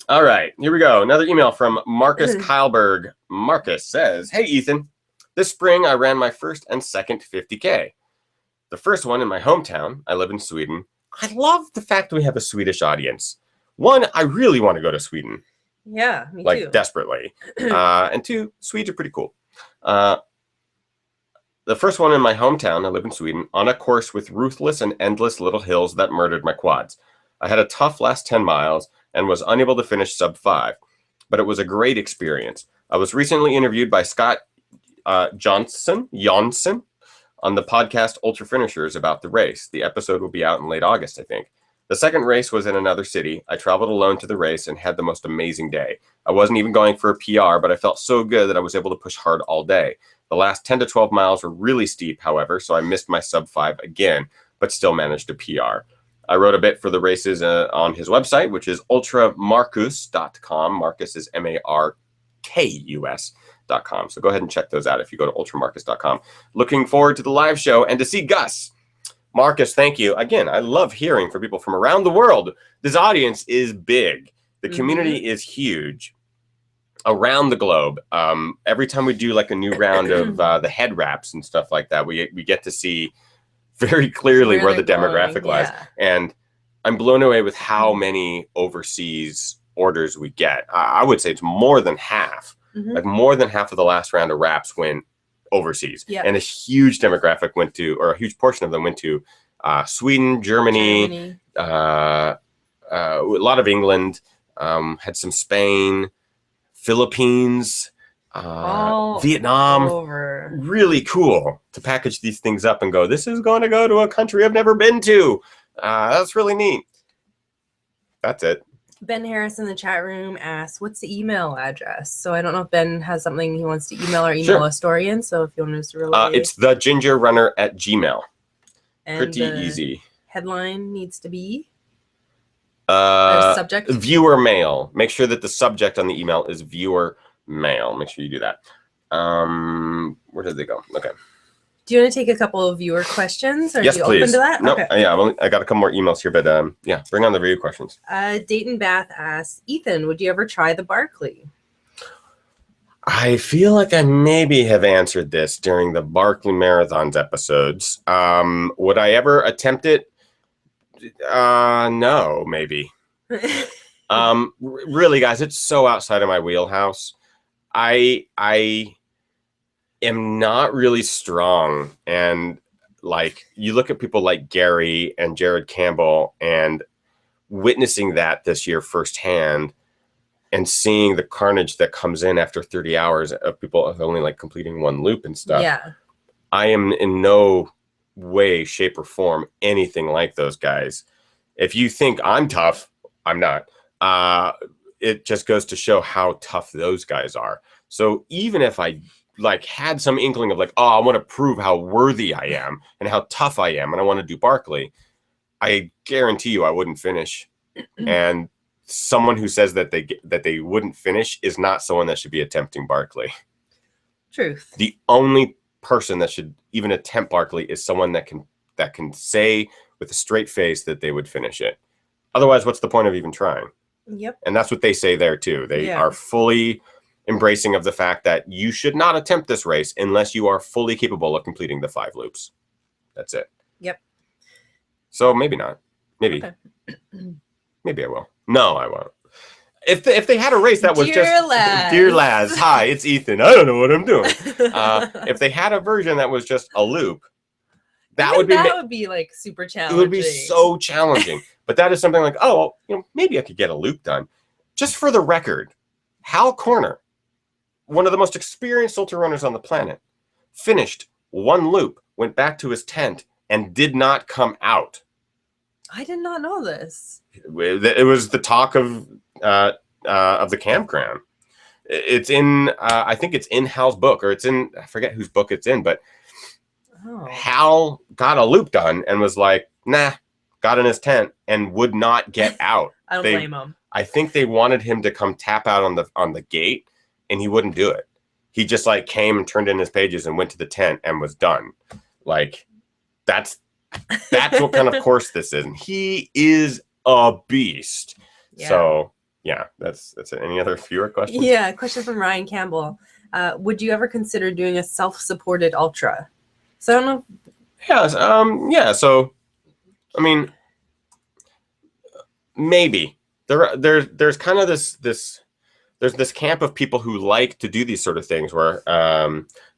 All right, here we go. Another email from Marcus Kyleberg. Marcus says, hey, Ethan, this spring I ran my first and second 50K. The first one in my hometown. I live in Sweden. I love the fact that we have a Swedish audience. One, I really want to go to Sweden. Yeah, me like too. Desperately. And two, Swedes are pretty cool. The first one in my hometown, I live in Sweden, on a course with ruthless and endless little hills that murdered my quads. I had a tough last 10 miles and was unable to finish sub 5, but it was a great experience. I was recently interviewed by Scott Johnson on the podcast Ultra Finishers about the race. The episode will be out in late August, I think. The second race was in another city. I traveled alone to the race and had the most amazing day. I wasn't even going for a PR, but I felt so good that I was able to push hard all day. The last 10 to 12 miles were really steep, however, so I missed my sub 5 again, but still managed a PR. I wrote a bit for the races on his website, which is ultramarcus.com. Marcus is MARKUS.com. So go ahead and check those out if you go to ultramarcus.com. Looking forward to the live show and to see Gus. Marcus, thank you. Again, I love hearing from people from around the world. This audience is big. The community is huge around the globe. Every time we do like a new round of the head wraps and stuff like that, we get to see very clearly where the demographic lies. And I'm blown away with how many overseas orders we get. I would say it's more than half. Like more than half of the last round of wraps went overseas, and a huge demographic went to, or a huge portion of them went to Sweden, Germany. A lot of England, had some Spain, Philippines, Vietnam. Really cool to package these things up and go, this is going to go to a country I've never been to. That's really neat. That's it. Ben Harris in the chat room asks, what's the email address? So I don't know if Ben has something he wants to email or email a story in. So if you want to just relay. It's thegingerrunner@gmail.com. And pretty easy. Headline needs to be subject. Viewer mail. Make sure that the subject on the email is viewer mail. Make sure you do that. Where did they go? Okay. Do you want to take a couple of viewer questions? Or yes, are you please. Open to that? No, okay. Yeah, I got a couple more emails here, but yeah, bring on the viewer questions. Dayton Bath asks, Ethan, would you ever try the Barkley? I feel like I maybe have answered this during the Barkley Marathons episodes. Would I ever attempt it? No, maybe. Really, guys, it's so outside of my wheelhouse. I am not really strong, and like you look at people like Gary and Jared Campbell and witnessing that this year firsthand and seeing the carnage that comes in after 30 hours of people only like completing one loop and stuff. Yeah. I am in no way, shape, or form anything like those guys. If you think I'm tough, I'm not. It just goes to show how tough those guys are. So even if I like had some inkling of like, oh, I want to prove how worthy I am and how tough I am, and I want to do Barkley, I guarantee you I wouldn't finish. And someone who says that they wouldn't finish is not someone that should be attempting Barkley. Truth. The only person that should even attempt Barkley is someone that can say with a straight face that they would finish it. Otherwise, what's the point of even trying? Yep. And that's what they say there too. They are fully embracing of the fact that you should not attempt this race unless you are fully capable of completing the 5 loops. That's it. Yep. So maybe not. Maybe. Okay. Maybe I will. No, I won't. If they had a race that was Dear Laz, hi, it's Ethan. I don't know what I'm doing. If they had a version that was just a loop, that would be like super challenging. It would be so challenging. But that is something like, oh, maybe I could get a loop done. Just for the record, Hal Corner, one of the most experienced ultra runners on the planet, finished 1 loop, went back to his tent, and did not come out. I did not know this. It was the talk of the campground. It's in, I think it's in Hal's book, or it's in, I forget whose book it's in, but Hal got a loop done and was like, nah, got in his tent and would not get out. I don't blame him. I think they wanted him to come tap out on the gate, and he wouldn't do it. He just like came and turned in his pages and went to the tent and was done. Like that's what kind of course this is. And he is a beast. Yeah. So yeah, that's it. Any other viewer questions? Yeah, question from Ryan Campbell. Would you ever consider doing a self-supported ultra? So I don't know. Yeah. So, I mean, maybe there's kind of this there's this camp of people who like to do these sort of things where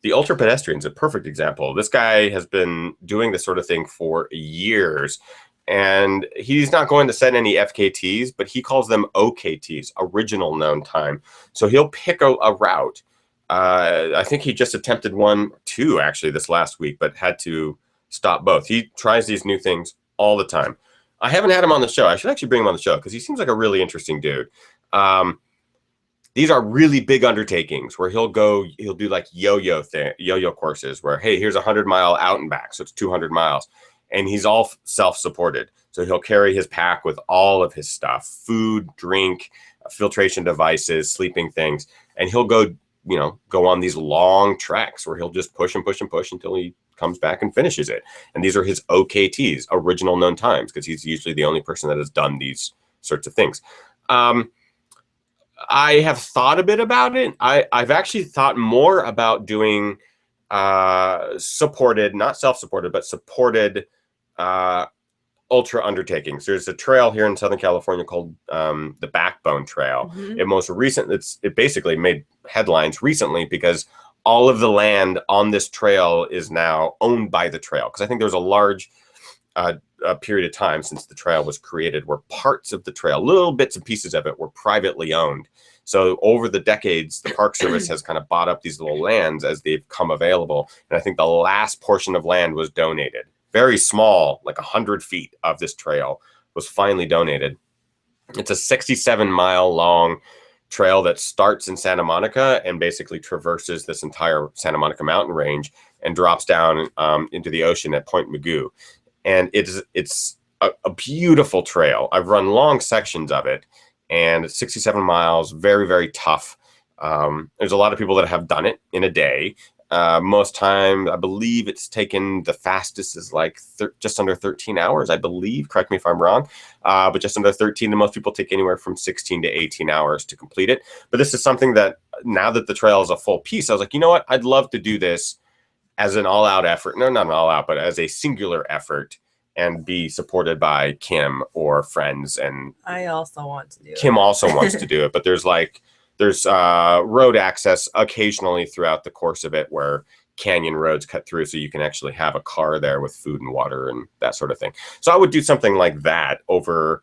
the ultra pedestrian is a perfect example. This guy has been doing this sort of thing for years, and he's not going to set any FKTs, but he calls them OKTs, original known time. So he'll pick a route. I think he just attempted 2 actually this last week, but had to stop both. He tries these new things all the time. I haven't had him on the show. I should actually bring him on the show because he seems like a really interesting dude. These are really big undertakings where he'll do like yo-yo courses where, hey, here's 100-mile out and back. So it's 200 miles. And he's all self-supported. So he'll carry his pack with all of his stuff, food, drink, filtration devices, sleeping things. And he'll go on these long treks where he'll just push and push and push until he comes back and finishes it. And these are his OKTs, original known times, because he's usually the only person that has done these sorts of things. I have thought a bit about it. I've actually thought more about doing supported, not self-supported, but supported ultra undertakings. There's a trail here in Southern California called the Backbone Trail. Mm-hmm. It basically made headlines recently because all of the land on this trail is now owned by the trail. Because I think there was a large period of time since the trail was created where parts of the trail, little bits and pieces of it, were privately owned. So over the decades, the Park Service has kind of bought up these little lands as they've come available. And I think the last portion of land was donated. Very small, like 100 feet of this trail was finally donated. It's a 67-mile long trail that starts in Santa Monica and basically traverses this entire Santa Monica mountain range and drops down into the ocean at Point Mugu. And it's a beautiful trail. I've run long sections of it, and it's 67 miles, very, very tough. There's a lot of people that have done it in a day. Most time, I believe it's taken, the fastest is like just under 13 hours, I believe. Correct me if I'm wrong. But just under 13, and most people take anywhere from 16 to 18 hours to complete it. But this is something that now that the trail is a full piece, I was like, you know what? I'd love to do this as an all-out effort. No, not an all-out, but as a singular effort, and be supported by Kim or friends. And I also want to do it. Kim also wants to do it, but there's road access occasionally throughout the course of it where canyon roads cut through, so you can actually have a car there with food and water and that sort of thing. So I would do something like that over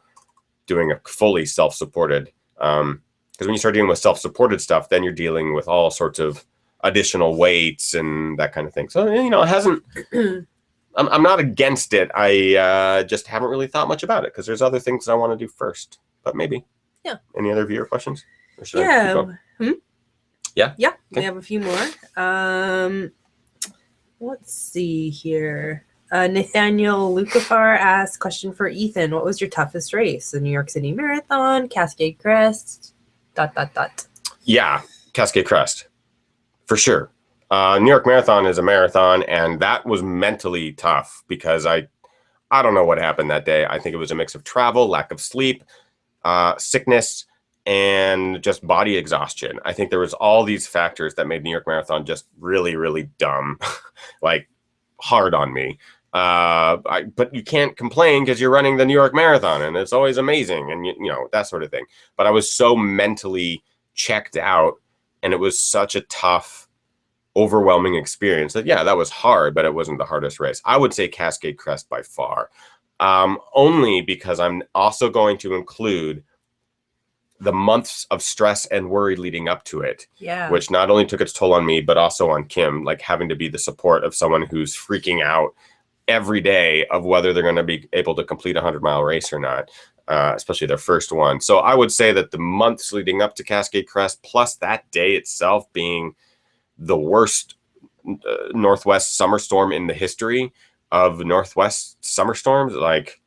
doing a fully self-supported, because when you start dealing with self-supported stuff, then you're dealing with all sorts of additional weights and that kind of thing. So, it hasn't, I'm not against it. I just haven't really thought much about it because there's other things I want to do first, but maybe. Yeah. Any other viewer questions? Yeah. Yeah. Yeah. Okay. We have a few more. Let's see here. Nathaniel Lucafar asked, question for Ethan. What was your toughest race? The New York City Marathon, Cascade Crest, ... Yeah, Cascade Crest, for sure. New York Marathon is a marathon, and that was mentally tough because I don't know what happened that day. I think it was a mix of travel, lack of sleep, sickness, and just body exhaustion. I think there was all these factors that made New York Marathon just really, really dumb, like hard on me. But you can't complain because you're running the New York Marathon, and it's always amazing, and you know, that sort of thing. But I was so mentally checked out, and it was such a tough, overwhelming experience that, yeah, that was hard, but it wasn't the hardest race. I would say Cascade Crest by far, only because I'm also going to include the months of stress and worry leading up to it, which not only took its toll on me, but also on Kim, like having to be the support of someone who's freaking out every day of whether they're going to be able to complete a 100-mile race or not, especially their first one. So I would say that the months leading up to Cascade Crest, plus that day itself being the worst Northwest summer storm in the history of Northwest summer storms, like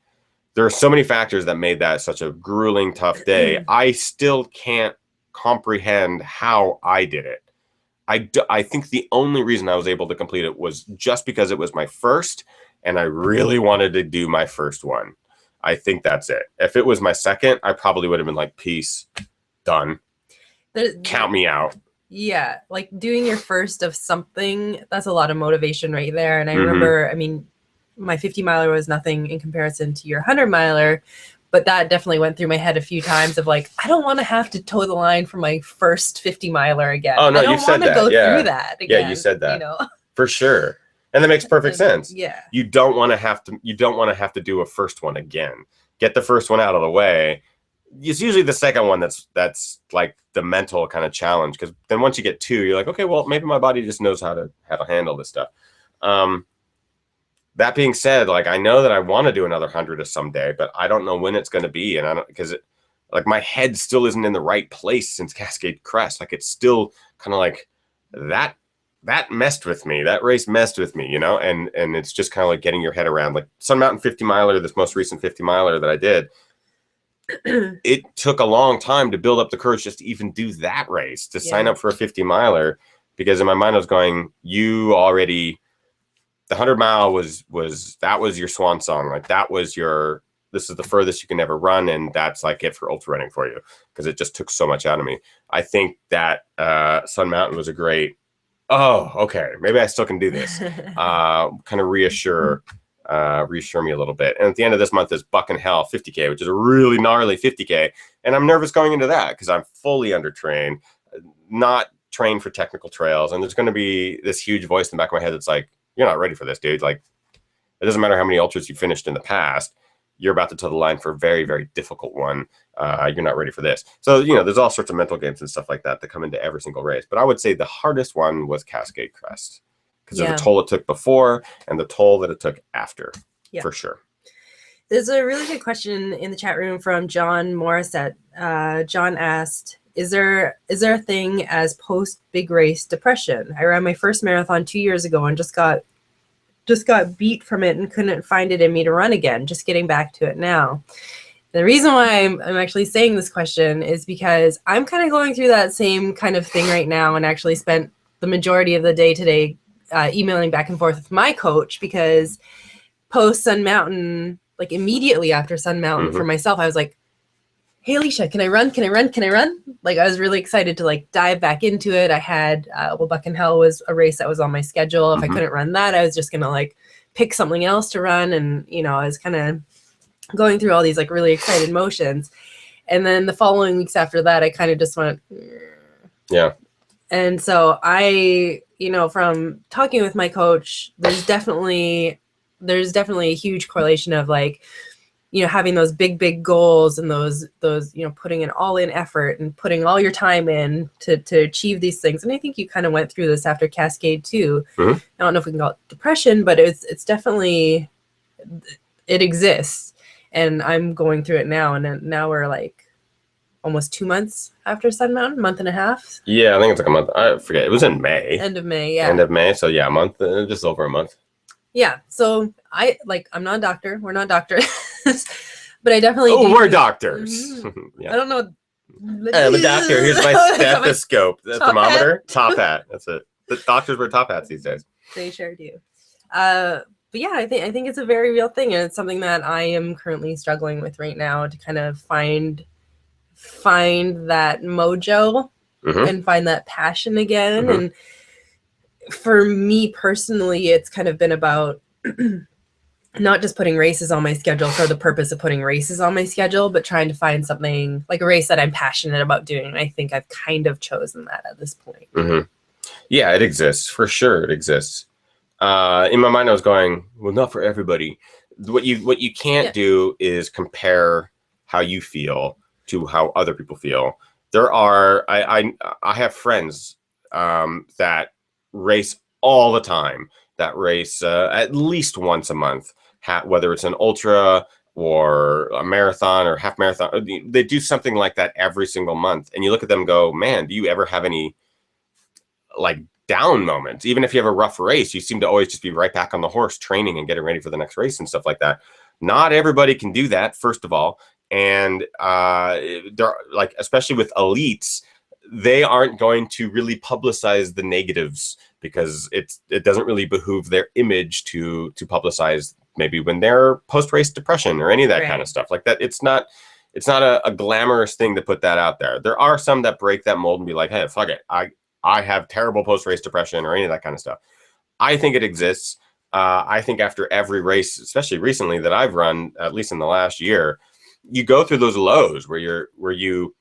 there are so many factors that made that such a grueling, tough day. I still can't comprehend how I did it. I think the only reason I was able to complete it was just because it was my first, and I really wanted to do my first one. I think that's it. If it was my second, I probably would have been like, peace, done. Count me out. Yeah, like doing your first of something, that's a lot of motivation right there. And I remember, I mean, my 50-miler was nothing in comparison to your 100-miler, but that definitely went through my head a few times of like, I don't want to have to toe the line for my first 50-miler again. Oh, no, you've said that. I don't want to go through that again. Yeah, you said that. You know? For sure. And that makes perfect sense. Yeah. You don't want to have to do a first one again. Get the first one out of the way. It's usually the second one that's like the mental kind of challenge, because then once you get two, you're like, okay, well, maybe my body just knows how to handle this stuff. That being said, like I know that I want to do another 100 someday, but I don't know when it's going to be, and I don't, because like my head still isn't in the right place since Cascade Crest. Like it's still kind of like that messed with me. That race messed with me, you know, and it's just kind of like getting your head around like Sun Mountain 50-miler, this most recent 50-miler that I did. It took a long time to build up the courage just to even do that race, to sign up for a 50-miler, because in my mind I was going, you already, the 100-mile was your swan song. Like that was this is the furthest you can ever run, and that's like it for ultra running for you, because it just took so much out of me. I think that Sun Mountain was a great, oh, okay, maybe I still can do this. Kind of reassure me a little bit. And at the end of this month is Buck and Hell 50K, which is a really gnarly 50K. And I'm nervous going into that because I'm fully undertrained, not trained for technical trails. And there's going to be this huge voice in the back of my head that's like, you're not ready for this, dude. Like, it doesn't matter how many ultras you finished in the past. You're about to toe the line for a very, very difficult one. You're not ready for this. So, you know, there's all sorts of mental games and stuff like that that come into every single race. But I would say the hardest one was Cascade Crest, because of the toll it took before and the toll that it took after, for sure. There's a really good question in the chat room from John Morissette. John asked, is there a thing as post big race depression? I ran my first marathon 2 years ago and just got beat from it and couldn't find it in me to run again. Just getting back to it now. The reason why I'm actually saying this question is because I'm kind of going through that same kind of thing right now, and actually spent the majority of the day today emailing back and forth with my coach, because post Sun Mountain, like immediately after Sun Mountain for myself, I was like, hey, Alicia, can I run? Like, I was really excited to like dive back into it. I had, Buck and Hell was a race that was on my schedule. If I couldn't run that, I was just going to like pick something else to run. And, you know, I was kind of going through all these like really excited motions. And then the following weeks after that, I kind of just went, yeah. And so I, you know, from talking with my coach, there's definitely a huge correlation of like, you know, having those big goals and those, you know, putting an all in effort and putting all your time in to achieve these things. And I think you kind of went through this after Cascade too. I don't know if we can call it depression, but it's definitely, it exists, and I'm going through it now. And now we're like almost 2 months after Sun Mountain, month and a half. Yeah, I think it's like a month. I forget. It was in May. End of May, yeah. End of May. So yeah, a month, just over a month. Yeah. So I'm not a doctor. We're not doctors, but I definitely. Oh, we're doctors. Yeah. I don't know. I'm a doctor. Here's my stethoscope, the thermometer, top hat. That's it. The doctors wear top hats these days. They sure do. But yeah, I think it's a very real thing, and it's something that I am currently struggling with right now to kind of find that mojo and find that passion again. And for me personally, it's kind of been about not just putting races on my schedule for the purpose of putting races on my schedule, but trying to find something like a race that I'm passionate about doing. And I think I've kind of chosen that at this point. Yeah, it exists. For sure it exists. In my mind, I was going, well, not for everybody. What you can't do is compare how you feel to how other people feel. There are, I have friends that race all the time, that race at least once a month, whether it's an ultra or a marathon or half marathon. They do something like that every single month. And you look at them and go, man, do you ever have any like down moments? Even if you have a rough race, you seem to always just be right back on the horse training and getting ready for the next race and stuff like that. Not everybody can do that, first of all. And they're like, especially with elites, they aren't going to really publicize the negatives because it doesn't really behoove their image to publicize maybe when they're post-race depression or any of that kind of stuff like that. It's not a glamorous thing to put that out there. There are some that break that mold and be like, hey, fuck it, I have terrible post-race depression or any of that kind of stuff. I think it exists. I think after every race, especially recently that I've run, at least in the last year, you go through those lows where you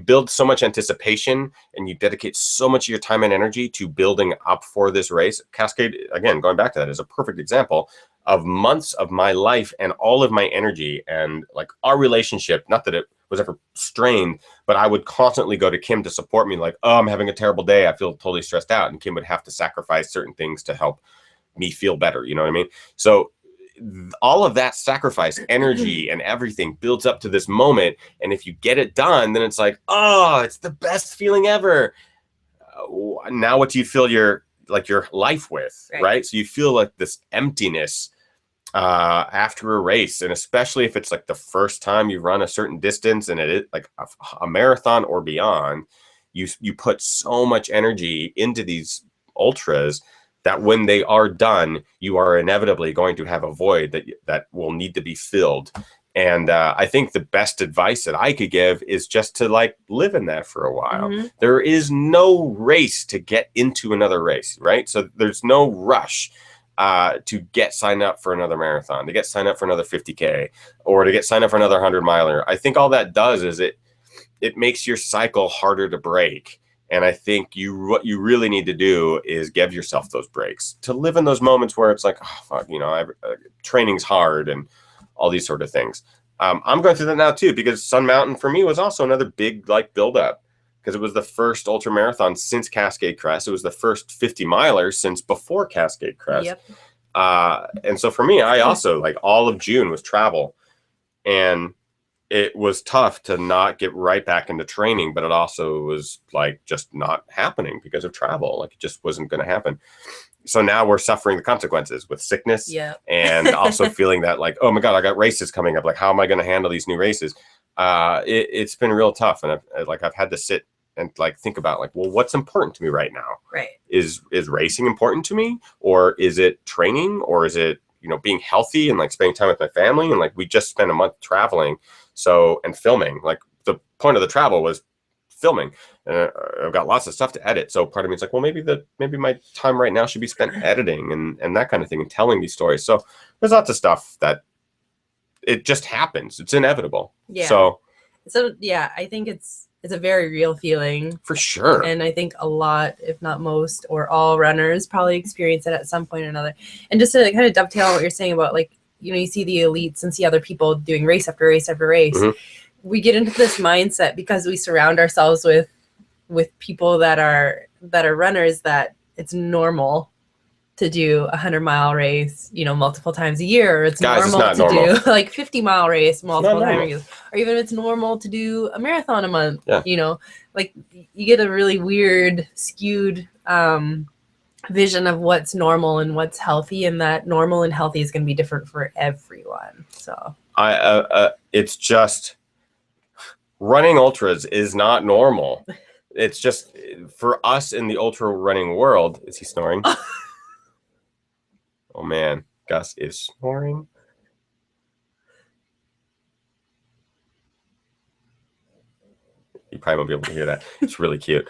build so much anticipation and you dedicate so much of your time and energy to building up for this race. Cascade, again, going back to that, is a perfect example of months of my life and all of my energy and like our relationship. Not that it was ever strained, but I would constantly go to Kim to support me. Like, oh, I'm having a terrible day. I feel totally stressed out. And Kim would have to sacrifice certain things to help me feel better. You know what I mean? So all of that sacrifice, energy and everything builds up to this moment. And if you get it done, then it's like, oh, it's the best feeling ever. Now what do you fill your life with, right? So you feel like this emptiness after a race. And especially if it's like the first time you run a certain distance and it is like a marathon or beyond, you put so much energy into these ultras that when they are done, you are inevitably going to have a void that will need to be filled. And I think the best advice that I could give is just to like live in that for a while. There is no race to get into another race, right? So there's no rush to get signed up for another marathon, to get signed up for another 50K, or to get signed up for another 100 miler. I think all that does is it makes your cycle harder to break. And I think what you really need to do is give yourself those breaks to live in those moments where it's like, oh, fuck, training's hard and all these sort of things. I'm going through that now too, because Sun Mountain for me was also another big like build up, because it was the first ultra marathon since Cascade Crest. It was the first 50 milers since before Cascade Crest. Yep. And so for me, I also like all of June was travel, and it was tough to not get right back into training, but it also was like just not happening because of travel. Like it just wasn't going to happen. So now we're suffering the consequences with sickness and also feeling that like, oh my God, I got races coming up. Like, how am I going to handle these new races? It's been real tough. And I've had to sit and like think about like, well, what's important to me right now? Right. Is racing important to me, or is it training, or is it, being healthy and like spending time with my family? And like, we just spent a month traveling. And filming, like the point of the travel was filming, and I've got lots of stuff to edit. So part of me is like, well, maybe my time right now should be spent editing and that kind of thing and telling these stories. So there's lots of stuff that it just happens. It's inevitable. Yeah. So yeah, I think it's a very real feeling for sure. And I think a lot, if not most or all runners probably experience it at some point or another. And just to kind of dovetail on what you're saying about like, you see the elites and see other people doing race after race after race. We get into this mindset because we surround ourselves with people that are runners, that it's normal to do a 100-mile race, multiple times a year. Or it's Guys, normal it's not to normal. do like 50-mile race multiple times a normal. year. Or even if it's normal to do a marathon a month, Yeah. like you get a really weird, skewed vision of what's normal and what's healthy, and that normal and healthy is going to be different for everyone. So it's just running ultras is not normal. It's just for us in the ultra running world. Is he snoring? Oh man, Gus is snoring. You probably won't be able to hear that. It's really cute.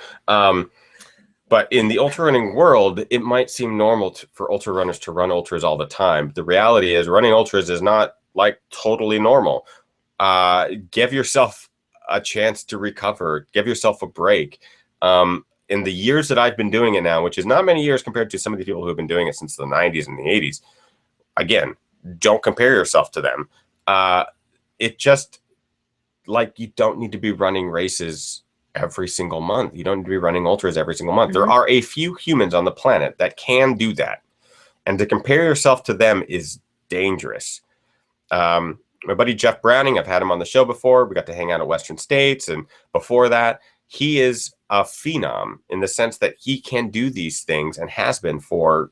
But in the ultra running world, it might seem normal for ultra runners to run ultras all the time. The reality is running ultras is not like totally normal. Give yourself a chance to recover. Give yourself a break. In the years that I've been doing it now, which is not many years compared to some of the people who have been doing it since the 90s and the 80s, again, don't compare yourself to them. It just, like, you don't need to be running races every single month. You don't need to be running ultras every single month. There are a few humans on the planet that can do that. And to compare yourself to them is dangerous. My buddy Jeff Browning, I've had him on the show before. We got to hang out at Western States. And before that, he is a phenom in the sense that he can do these things and has been for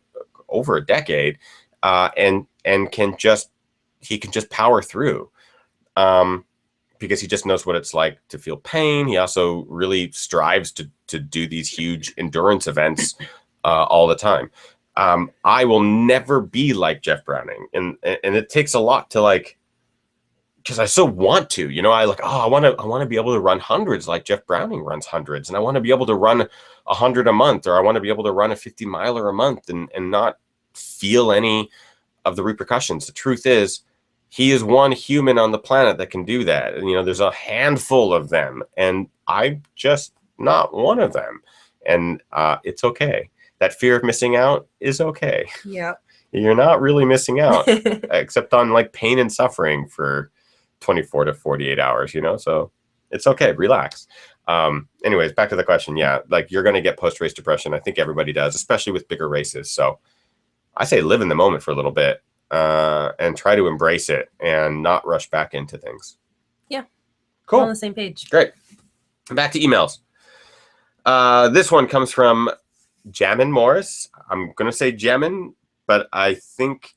over a decade, and can just power through. Because he just knows what it's like to feel pain. He also really strives to do these huge endurance events all the time. I will never be like Jeff Browning, and it takes a lot to, like, because I so want to, I want to be able to run hundreds like Jeff Browning runs hundreds, and I want to be able to run 100 a month, or I want to be able to run a 50-miler a month and not feel any of the repercussions. The truth is, he is one human on the planet that can do that. And, there's a handful of them, and I'm just not one of them. And it's okay. That fear of missing out is okay. Yeah. You're not really missing out, except on like pain and suffering for 24 to 48 hours, so it's okay. Relax. Anyways, back to the question. Yeah, like, you're going to get post-race depression. I think everybody does, especially with bigger races. So I say live in the moment for a little bit. And try to embrace it and not rush back into things. Yeah. Cool. We're on the same page. Great. Back to emails. This one comes from Jamin Morris. I'm going to say Jamin, but I think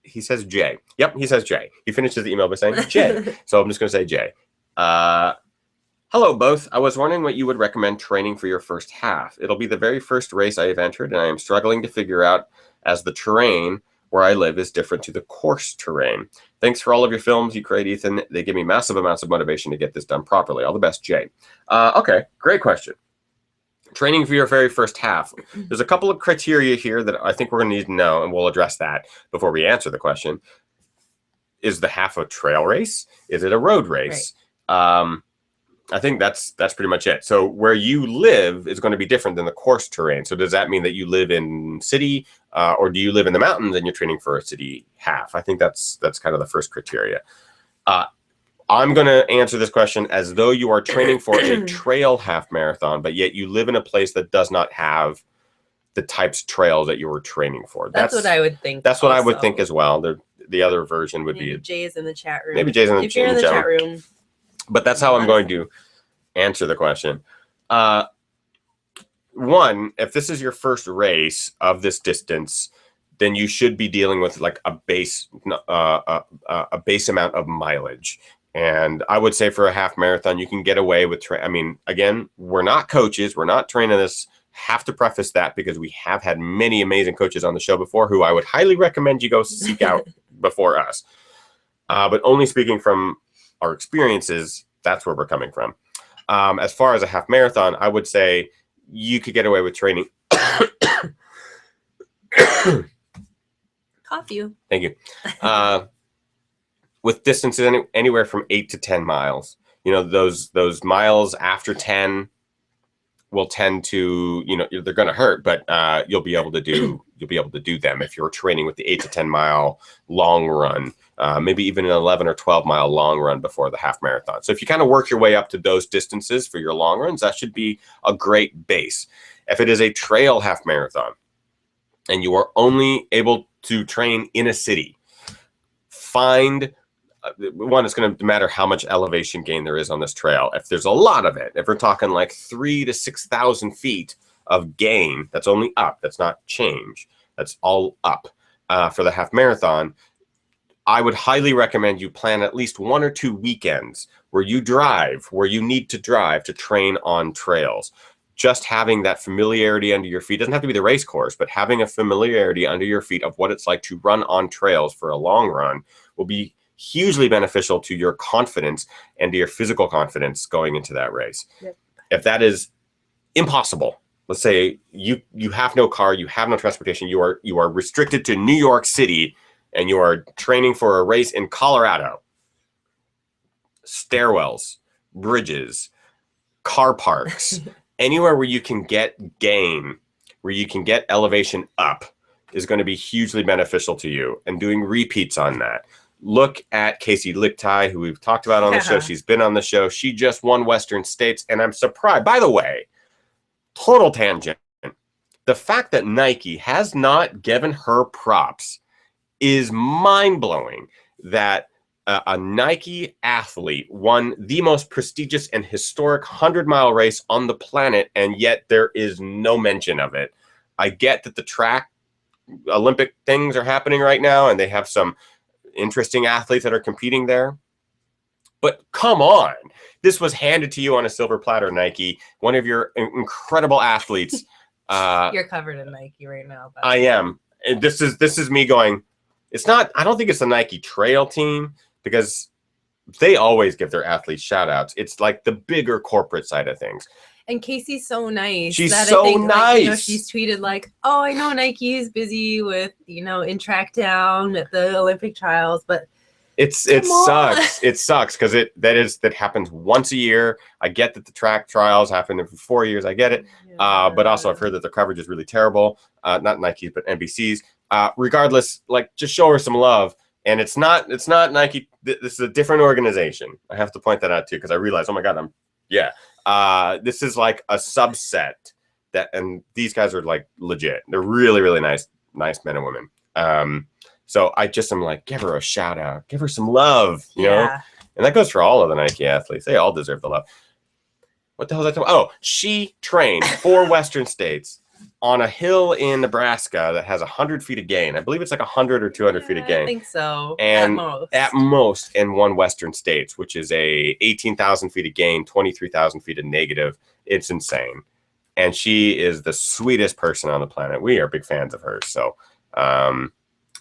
he says J. Yep, he says J. He finishes the email by saying J. So I'm just going to say J. Hello, both. I was wondering what you would recommend training for your first half. It'll be the very first race I have entered, and I am struggling to figure out as the terrain where I live is different to the course terrain. Thanks for all of your films you create, Ethan. They give me massive amounts of motivation to get this done properly. All the best, Jay. Okay, great question. Training for your very first half. There's a couple of criteria here that I think we're going to need to know, and we'll address that before we answer the question. Is the half a trail race? Is it a road race? Right. I think that's pretty much it. So where you live is going to be different than the course terrain. So does that mean that you live in city, or do you live in the mountains and you're training for a city half? I think that's kind of the first criteria. I'm going to answer this question as though you are training for a trail half marathon, but yet you live in a place that does not have the types of trails that you were training for. That's what I would think. That's what I would think as well. The other version would be Jay's in the chat room. Maybe Jay's in the chat room. But that's how I'm going to answer the question. One, if this is your first race of this distance, then you should be dealing with like a base amount of mileage. And I would say for a half marathon, you can get away with. Again, we're not coaches. We're not training this. Have to preface that because we have had many amazing coaches on the show before who I would highly recommend you go seek out before us. But only speaking from our experiences, that's where we're coming from. As far as a half marathon, I would say you could get away with training. Cough you. Thank you. With distances anywhere from 8 to 10 miles. Those miles after 10 will tend to, they're going to hurt, but you'll be able to do them if you're training with the 8 to 10 mile long run. Maybe even an 11 or 12 mile long run before the half marathon. So if you kind of work your way up to those distances for your long runs, that should be a great base. If it is a trail half marathon, and you are only able to train in a city, find one. It's going to matter how much elevation gain there is on this trail. If there's a lot of it, if we're talking like 3,000 to 6,000 feet of gain, that's only up. That's not change. That's all up for the half marathon. I would highly recommend you plan at least 1 or 2 weekends where you drive, where you need to drive to train on trails. Just having that familiarity under your feet, doesn't have to be the race course, but having a familiarity under your feet of what it's like to run on trails for a long run will be hugely beneficial to your confidence and to your physical confidence going into that race. Yep. If that is impossible, let's say you have no car, you have no transportation, you are restricted to New York City, and you are training for a race in Colorado. Stairwells, bridges, car parks, anywhere where you can get gain, where you can get elevation up is going to be hugely beneficial to you, and doing repeats on that. Look at Casey Lichtai, who we've talked about on the show. She's been on the show. She just won Western States, and I'm surprised. By the way, total tangent. The fact that Nike has not given her props is mind-blowing, that a Nike athlete won the most prestigious and historic 100-mile race on the planet, and yet there is no mention of it. I get that the track Olympic things are happening right now, and they have some interesting athletes that are competing there. But come on, this was handed to you on a silver platter, Nike, one of your incredible athletes. You're covered in Nike right now. I am. And this is me going, it's not, I don't think it's the Nike trail team, because they always give their athletes shout outs. It's like the bigger corporate side of things. And Casey's so nice. She's so nice. Like, she's tweeted like, "Oh, I know Nike is busy with in track down at the Olympic trials, but it sucks. It sucks because that happens once a year. I get that the track trials happen every 4 years. I get it, but also I've heard that the coverage is really terrible. Not Nike, but NBC's. Regardless, like, just show her some love. And it's not Nike. This is a different organization. I have to point that out too, because I realized, oh my God, this is like a subset and these guys are like legit. They're really, really nice men and women. So I just am like, give her a shout out, give her some love, you know? And that goes for all of the Nike athletes. They all deserve the love. What the hell was I talking about? Oh, she trained 4 Western States on a hill in Nebraska that has 100 feet of gain. I believe it's like 100 or 200 feet of gain. I think so. And at most in 1 Western States, which is a 18,000 feet of gain, 23,000 feet of negative. It's insane. And she is the sweetest person on the planet. We are big fans of hers. So I'm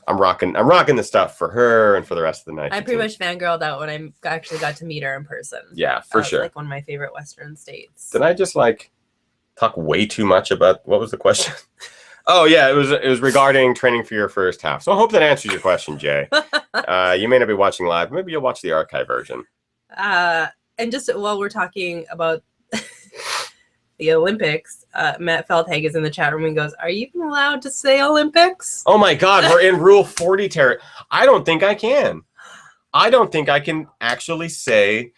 rocking the stuff for her and for the rest of the night. I pretty much fangirled out when I actually got to meet her in person. Yeah, for sure. Like one of my favorite Western States. Did I just talk way too much about what was the question? Oh yeah, it was regarding training for your first half. So I hope that answers your question, Jay. You may not be watching live. Maybe you'll watch the archive version. And just while we're talking about the Olympics, Matt Feldhag is in the chat room and goes, "Are you even allowed to say Olympics?" Oh my God, we're in Rule 40 territory. I don't think I can. I don't think I can actually say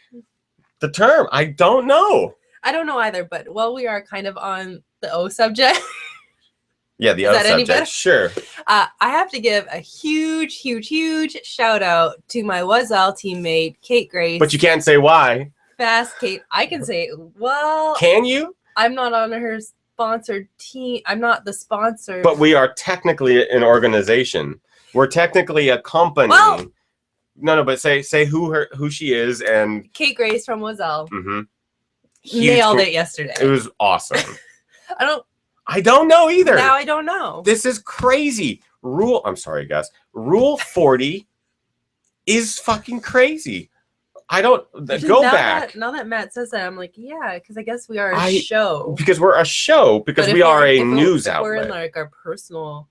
the term. I don't know. I don't know either, but while we are kind of on the O subject. Yeah, the O subject, sure. I have to give a huge, huge, huge shout out to my Wazelle teammate, Kate Grace. But you can't say why. Fast Kate. I can say, well. Can you? I'm not on her sponsored team. I'm not the sponsor. But we are technically an organization. We're technically a company. Well, no, but say who she is and Kate Grace from Wazelle. Mm-hmm. Nailed it yesterday. It was awesome. I don't know either. Now I don't know. This is crazy. I'm sorry, guys. Rule 40 is fucking crazy. I don't go back. Now that Matt says that, I'm like, yeah, because I guess we are a show. Because we're a show. Because we are a news outlet. We're in like our personal.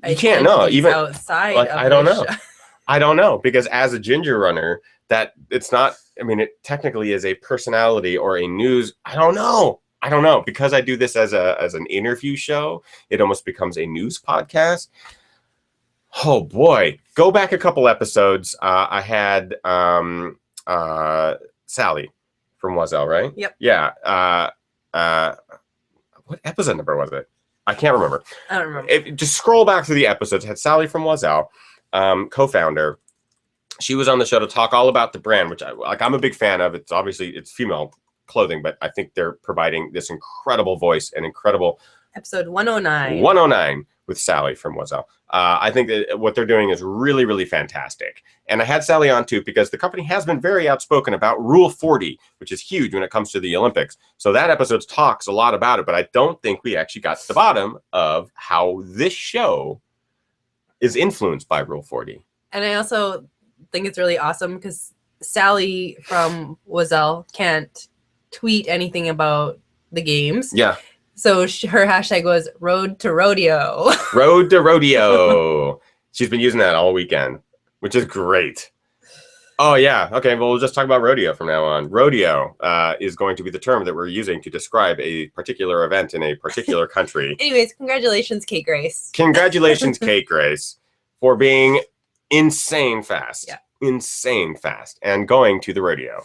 You can't know even outside. Like, I don't know. I don't know, because as a ginger runner, that it's not. I mean, it technically is a personality or a news. I don't know. Because I do this as an interview show, it almost becomes a news podcast. Oh boy, go back a couple episodes. I had Sally from Wazelle, right? Yep. Yeah. What episode number was it? I can't remember. I don't remember. Just scroll back through the episodes. It had Sally from Wazelle, co-founder. She was on the show to talk all about the brand, which I'm a big fan of. It's obviously it's female clothing, but I think they're providing this incredible voice and incredible episode 109. 109 with Sally from Wazelle. I think that what they're doing is really, really fantastic. And I had Sally on too because the company has been very outspoken about Rule 40, which is huge when it comes to the Olympics. So that episode talks a lot about it, but I don't think we actually got to the bottom of how this show is influenced by Rule 40. And I also think it's really awesome because Sally from Wazelle can't tweet anything about the games. Yeah. So her hashtag was Road to Rodeo. Road to Rodeo. She's been using that all weekend, which is great. Oh, yeah. Okay, well, we'll just talk about rodeo from now on. Rodeo is going to be the term that we're using to describe a particular event in a particular country. Anyways, congratulations, Kate Grace. Congratulations, Kate Grace, for being insane fast. Yeah. Insane fast and going to the rodeo.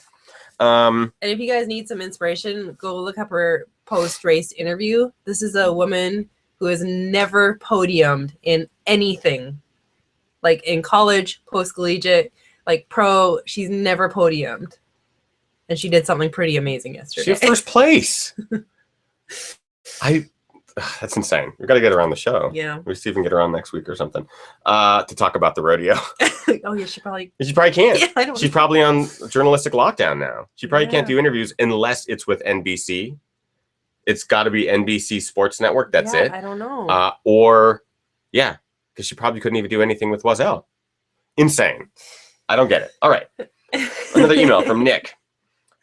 And if you guys need some inspiration, go look up her post-race interview. This is a woman who has never podiumed in anything. Like in college, post-collegiate, like pro, she's never podiumed. And she did something pretty amazing yesterday. She had first place. That's insane. We've got to get her on the show. Yeah. We'll see if we can get her on next week or something to talk about the rodeo. Oh, yeah, she probably can't. Yeah, I don't She's probably on journalistic lockdown now. She probably can't Yeah. do interviews unless it's with NBC. It's got to be NBC Sports Network. That's Yeah, it. I don't know. Because she probably couldn't even do anything with Wazelle. Insane. I don't get it. All right. Another email from Nick.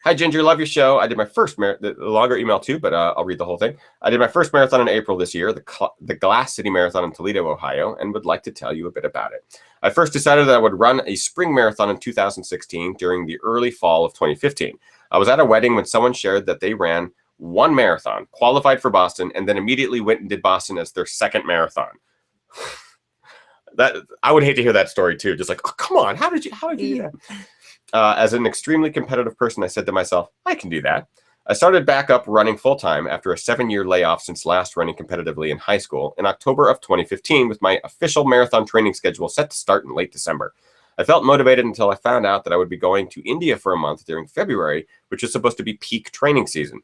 Hi, Ginger. Love your show. I did my first the longer email too, but I'll read the whole thing. I did my first marathon in April this year, the Glass City Marathon in Toledo, Ohio, and would like to tell you a bit about it. I first decided that I would run a spring marathon in 2016 during the early fall of 2015. I was at a wedding when someone shared that they ran one marathon, qualified for Boston, and then immediately went and did Boston as their second marathon. That I would hate to hear that story too. Just like, oh, come on, how did you do that? As an extremely competitive person, I said to myself, I can do that. I started back up running full-time after a 7-year layoff since last running competitively in high school in October of 2015 with my official marathon training schedule set to start in late December. I felt motivated until I found out that I would be going to India for a month during February, which is supposed to be peak training season.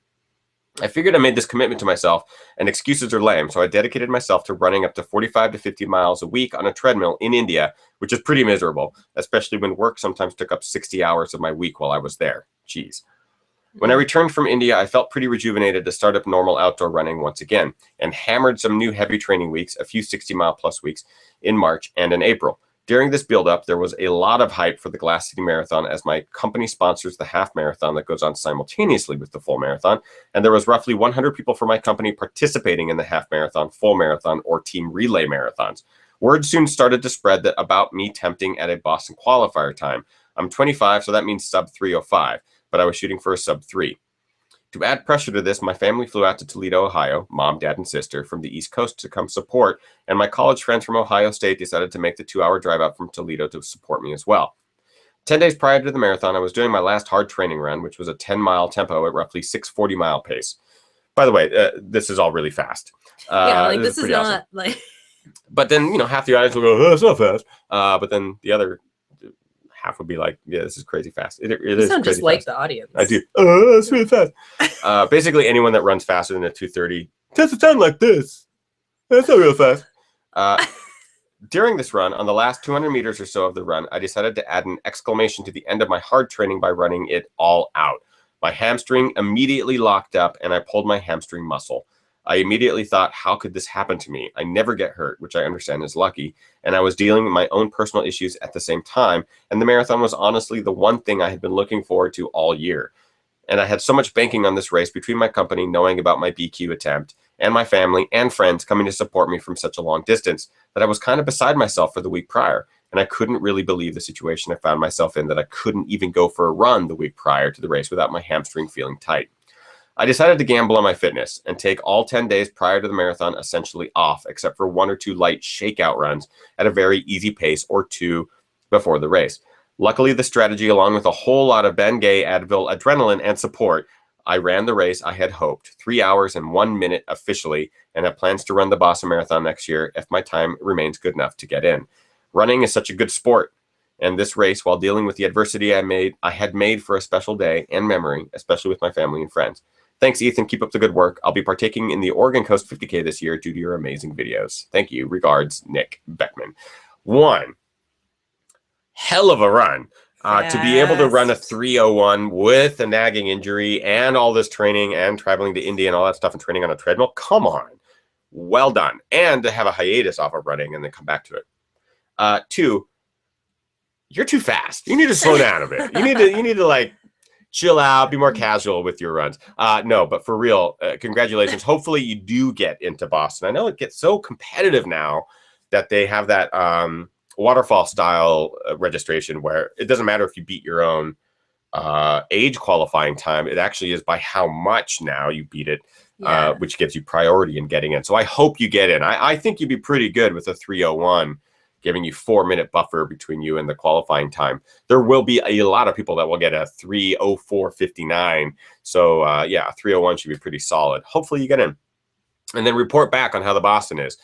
I figured I made this commitment to myself, and excuses are lame, so I dedicated myself to running up to 45 to 50 miles a week on a treadmill in India, which is pretty miserable, especially when work sometimes took up 60 hours of my week while I was there. Jeez. When I returned from India, I felt pretty rejuvenated to start up normal outdoor running once again, and hammered some new heavy training weeks, a few 60-mile-plus weeks, in March and in April. During this build-up, there was a lot of hype for the Glass City Marathon as my company sponsors the half marathon that goes on simultaneously with the full marathon, and there was roughly 100 people from my company participating in the half marathon, full marathon, or team relay marathons. Word soon started to spread that about me tempting at a Boston qualifier time. I'm 25, so that means sub 3:05, but I was shooting for a sub 3. To add pressure to this, my family flew out to Toledo, Ohio, mom, dad, and sister from the East Coast to come support, and my college friends from Ohio State decided to make the 2-hour drive out from Toledo to support me as well. 10 days prior to the marathon, I was doing my last hard training run, which was a 10-mile tempo at roughly 640-mile pace. By the way, this is all really fast. This is not awesome. like... But then, half the audience will go, oh, that's not fast. But then the other half would be like, yeah, this is crazy fast. It You is sound crazy just like fast. the audience. I do. Oh, that's really fast. Basically, anyone that runs faster than a 2:30 tends to sound like this. That's not real fast. During this run, on the last 200 meters or so of the run, I decided to add an exclamation to the end of my hard training by running it all out. My hamstring immediately locked up, and I pulled my hamstring muscle. I immediately thought, how could this happen to me? I never get hurt, which I understand is lucky, and I was dealing with my own personal issues at the same time, and the marathon was honestly the one thing I had been looking forward to all year. And I had so much banking on this race between my company knowing about my BQ attempt and my family and friends coming to support me from such a long distance that I was kind of beside myself for the week prior, and I couldn't really believe the situation I found myself in, that I couldn't even go for a run the week prior to the race without my hamstring feeling tight. I decided to gamble on my fitness and take all 10 days prior to the marathon essentially off, except for 1 or 2 light shakeout runs at a very easy pace or 2 before the race. Luckily, the strategy, along with a whole lot of Bengay, Advil, adrenaline, and support, I ran the race I had hoped, 3 hours and 1 minute officially, and have plans to run the Boston Marathon next year if my time remains good enough to get in. Running is such a good sport, and this race, while dealing with the adversity I had made for a special day and memory, especially with my family and friends. Thanks, Ethan. Keep up the good work. I'll be partaking in the Oregon Coast 50K this year due to your amazing videos. Thank you. Regards, Nick Beckman. One hell of a run. To be able to run a 3:01 with a nagging injury and all this training and traveling to India and all that stuff and training on a treadmill, come on. Well done. And to have a hiatus off of running and then come back to it. Two, you're too fast. You need to slow down a bit. You need to like chill out, be more casual with your runs. No, but for real, congratulations. Hopefully you do get into Boston. I know it gets so competitive now that they have that waterfall style registration where it doesn't matter if you beat your own age qualifying time. It actually is by how much now you beat it, which gives you priority in getting in. So I hope you get in. I think you'd be pretty good with a 3:01. Giving you 4-minute buffer between you and the qualifying time. There will be a lot of people that will get a 3:04:59. So yeah, 3:01 should be pretty solid. Hopefully you get in. And then report back on how the Boston is.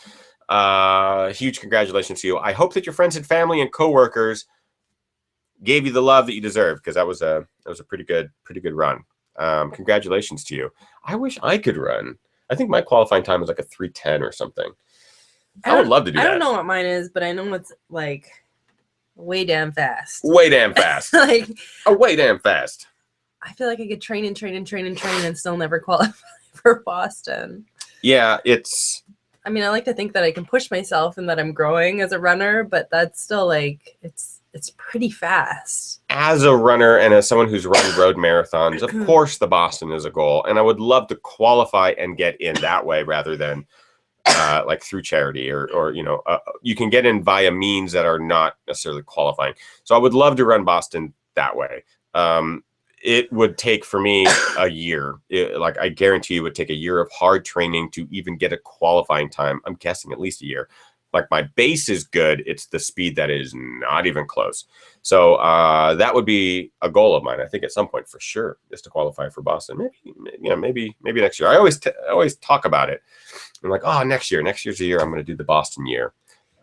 Huge congratulations to you. I hope that your friends and family and coworkers gave you the love that you deserve, because that was a pretty good run. Congratulations to you. I wish I could run. I think my qualifying time was like a 3:10 or something. I would love to do that. I don't know what mine is, but I know it's like way damn fast. Way damn fast. Like way damn fast. I feel like I could train and still never qualify for Boston. Yeah, it's. I mean, I like to think that I can push myself and that I'm growing as a runner, but that's still like it's pretty fast. As a runner and as someone who's run road marathons, of course the Boston is a goal, and I would love to qualify and get in that way rather than. Like through charity or you can get in via means that are not necessarily qualifying. So I would love to run Boston that way. It would take for me a year. Like I guarantee it would take a year of hard training to even get a qualifying time. I'm guessing at least a year. Like my base is good. It's the speed that is not even close. So that would be a goal of mine. I think at some point for sure is to qualify for Boston. Maybe next year. I always talk about it. I'm like, oh, next year's the year I'm going to do the Boston year.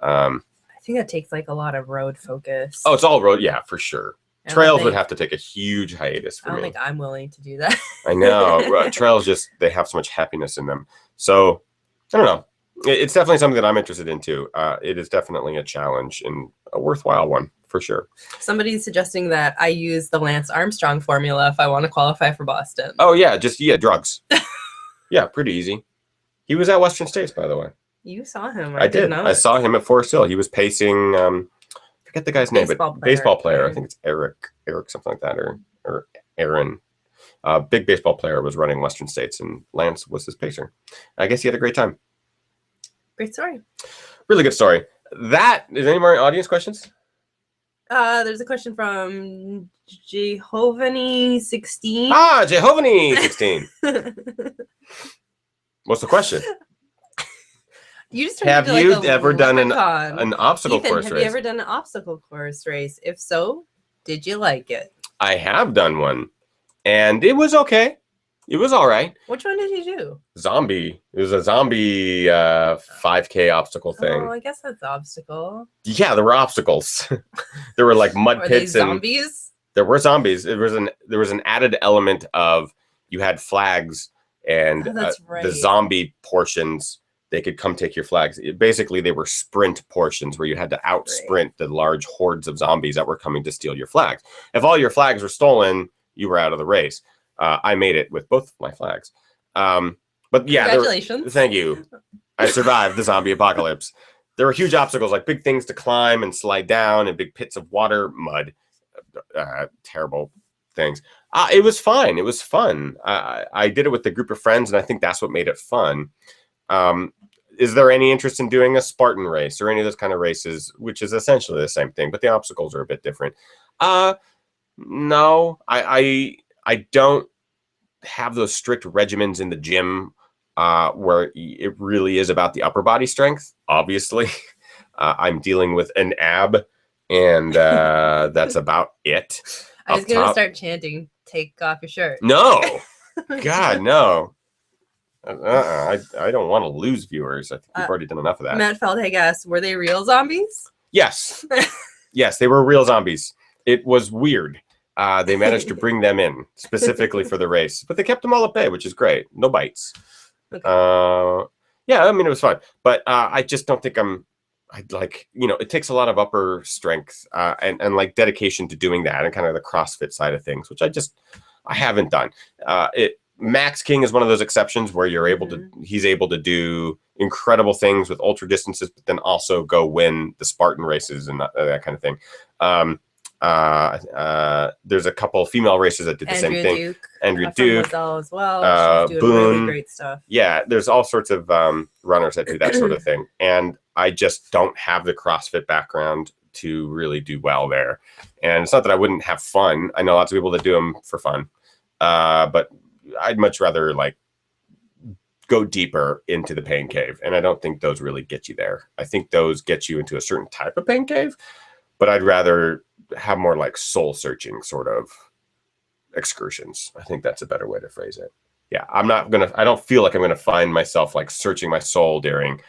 I think that takes like a lot of road focus. Oh, it's all road. Yeah, for sure. Trails would have to take a huge hiatus for me. I don't think I'm willing to do that. I know. Trails they have so much happiness in them. So I don't know. It's definitely something that I'm interested in too. It is definitely a challenge and a worthwhile one for sure. Somebody's suggesting that I use the Lance Armstrong formula if I want to qualify for Boston. Oh yeah, drugs. Yeah, pretty easy. He was at Western States, by the way. You saw him. I did. I saw him at Forest Hill. He was pacing. Forget the guy's name, but baseball player. I think it's Eric, something like that, or Aaron. Big baseball player was running Western States, and Lance was his pacer. I guess he had a great time. Great story. Really good story. Is there any more audience questions? There's a question from Jehovany16. Ah, Jehovany16. What's the question? You just have you ever done an obstacle course race? Have you ever done an obstacle course race? If so, did you like it? I have done one, and it was okay. It was all right. Which one did you do? Zombie. It was a zombie 5K obstacle thing. Oh, I guess that's obstacle. Yeah, there were obstacles. There were like mud pits and zombies. There were zombies. There was an added element of you had flags. And the zombie portions, they could come take your flags. Basically, they were sprint portions where you had to out-sprint the large hordes of zombies that were coming to steal your flags. If all your flags were stolen, you were out of the race. I made it with both of my flags. But yeah, congratulations. Thank you. I survived the zombie apocalypse. There were huge obstacles, like big things to climb and slide down and big pits of water, mud, terrible things. It was fine. It was fun. I did it with a group of friends, and I think that's what made it fun. Is there any interest in doing a Spartan race or any of those kind of races, which is essentially the same thing, but the obstacles are a bit different? No, I don't have those strict regimens in the gym where it really is about the upper body strength. Obviously, I'm dealing with an ab, and that's about it. I was going to start chanting, "Take off your shirt." No, God, no. I don't want to lose viewers. I think we've already done enough of that. Matt Feldhag asked, were they real zombies? Yes. Yes, they were real zombies. It was weird. They managed to bring them in specifically for the race, but they kept them all at bay, which is great. No bites. Okay. Yeah, I mean, it was fun, but I just don't think I'd like, it takes a lot of upper strength and like dedication to doing that, and kind of the CrossFit side of things, which I haven't done. Max King is one of those exceptions where he's able to do incredible things with ultra distances, but then also go win the Spartan races and that kind of thing. There's a couple female racers that did the same thing. Andrea Duke as well. She's doing really great stuff. Yeah, there's all sorts of runners that do that sort of thing, and I just don't have the CrossFit background to really do well there. And it's not that I wouldn't have fun. I know lots of people that do them for fun, but I'd much rather like go deeper into the pain cave, and I don't think those really get you there. I think those get you into a certain type of pain cave, but I'd rather have more like soul searching sort of excursions. I think that's a better way to phrase it. Yeah, I don't feel like I'm gonna find myself like searching my soul during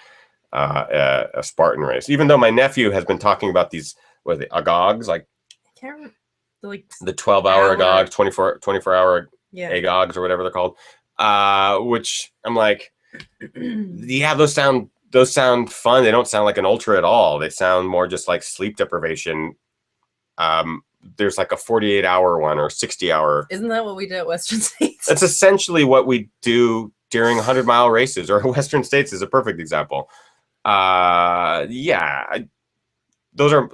a Spartan race, even though my nephew has been talking about these, what are they, agogs, like I can't remember, like the 12-hour agog, 24-hour agogs, or whatever they're called, which I'm like, yeah, those sound fun. They don't sound like an ultra at all. They sound more just like sleep deprivation. There's like a 48-hour one or 60-hour. Isn't that what we did at Western States? That's essentially what we do during 100-mile races, or Western States is a perfect example. Yeah, those are,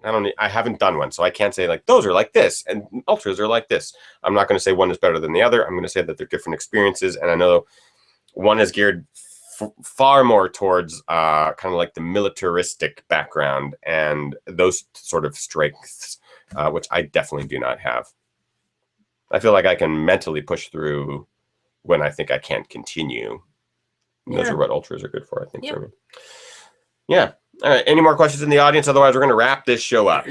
I haven't done one, so I can't say like those are like this and ultras are like this. I'm not going to say one is better than the other. I'm going to say that they're different experiences, and I know one is geared far more towards kind of like the militaristic background and those sort of strengths, which I definitely do not have. I feel like I can mentally push through when I think I can't continue. Yeah. Those are what ultras are good for, I think, for me. Yeah. All right. Any more questions in the audience? Otherwise, we're going to wrap this show up.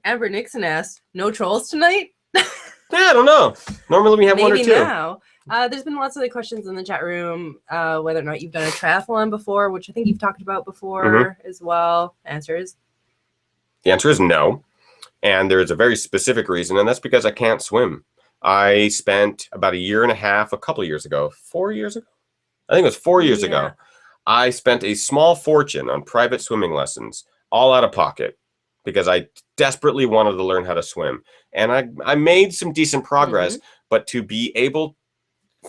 Amber Nixon asked, no trolls tonight? Yeah, I don't know. Normally we have one or two. Now. There's been lots of questions in the chat room, whether or not you've done a triathlon before, which I think you've talked about before as well. The answer is no. And there is a very specific reason, and that's because I can't swim. I spent about a couple of years ago, 4 years ago. I think it was 4 years ago. I spent a small fortune on private swimming lessons, all out of pocket, because I desperately wanted to learn how to swim. And I made some decent progress, but to be able,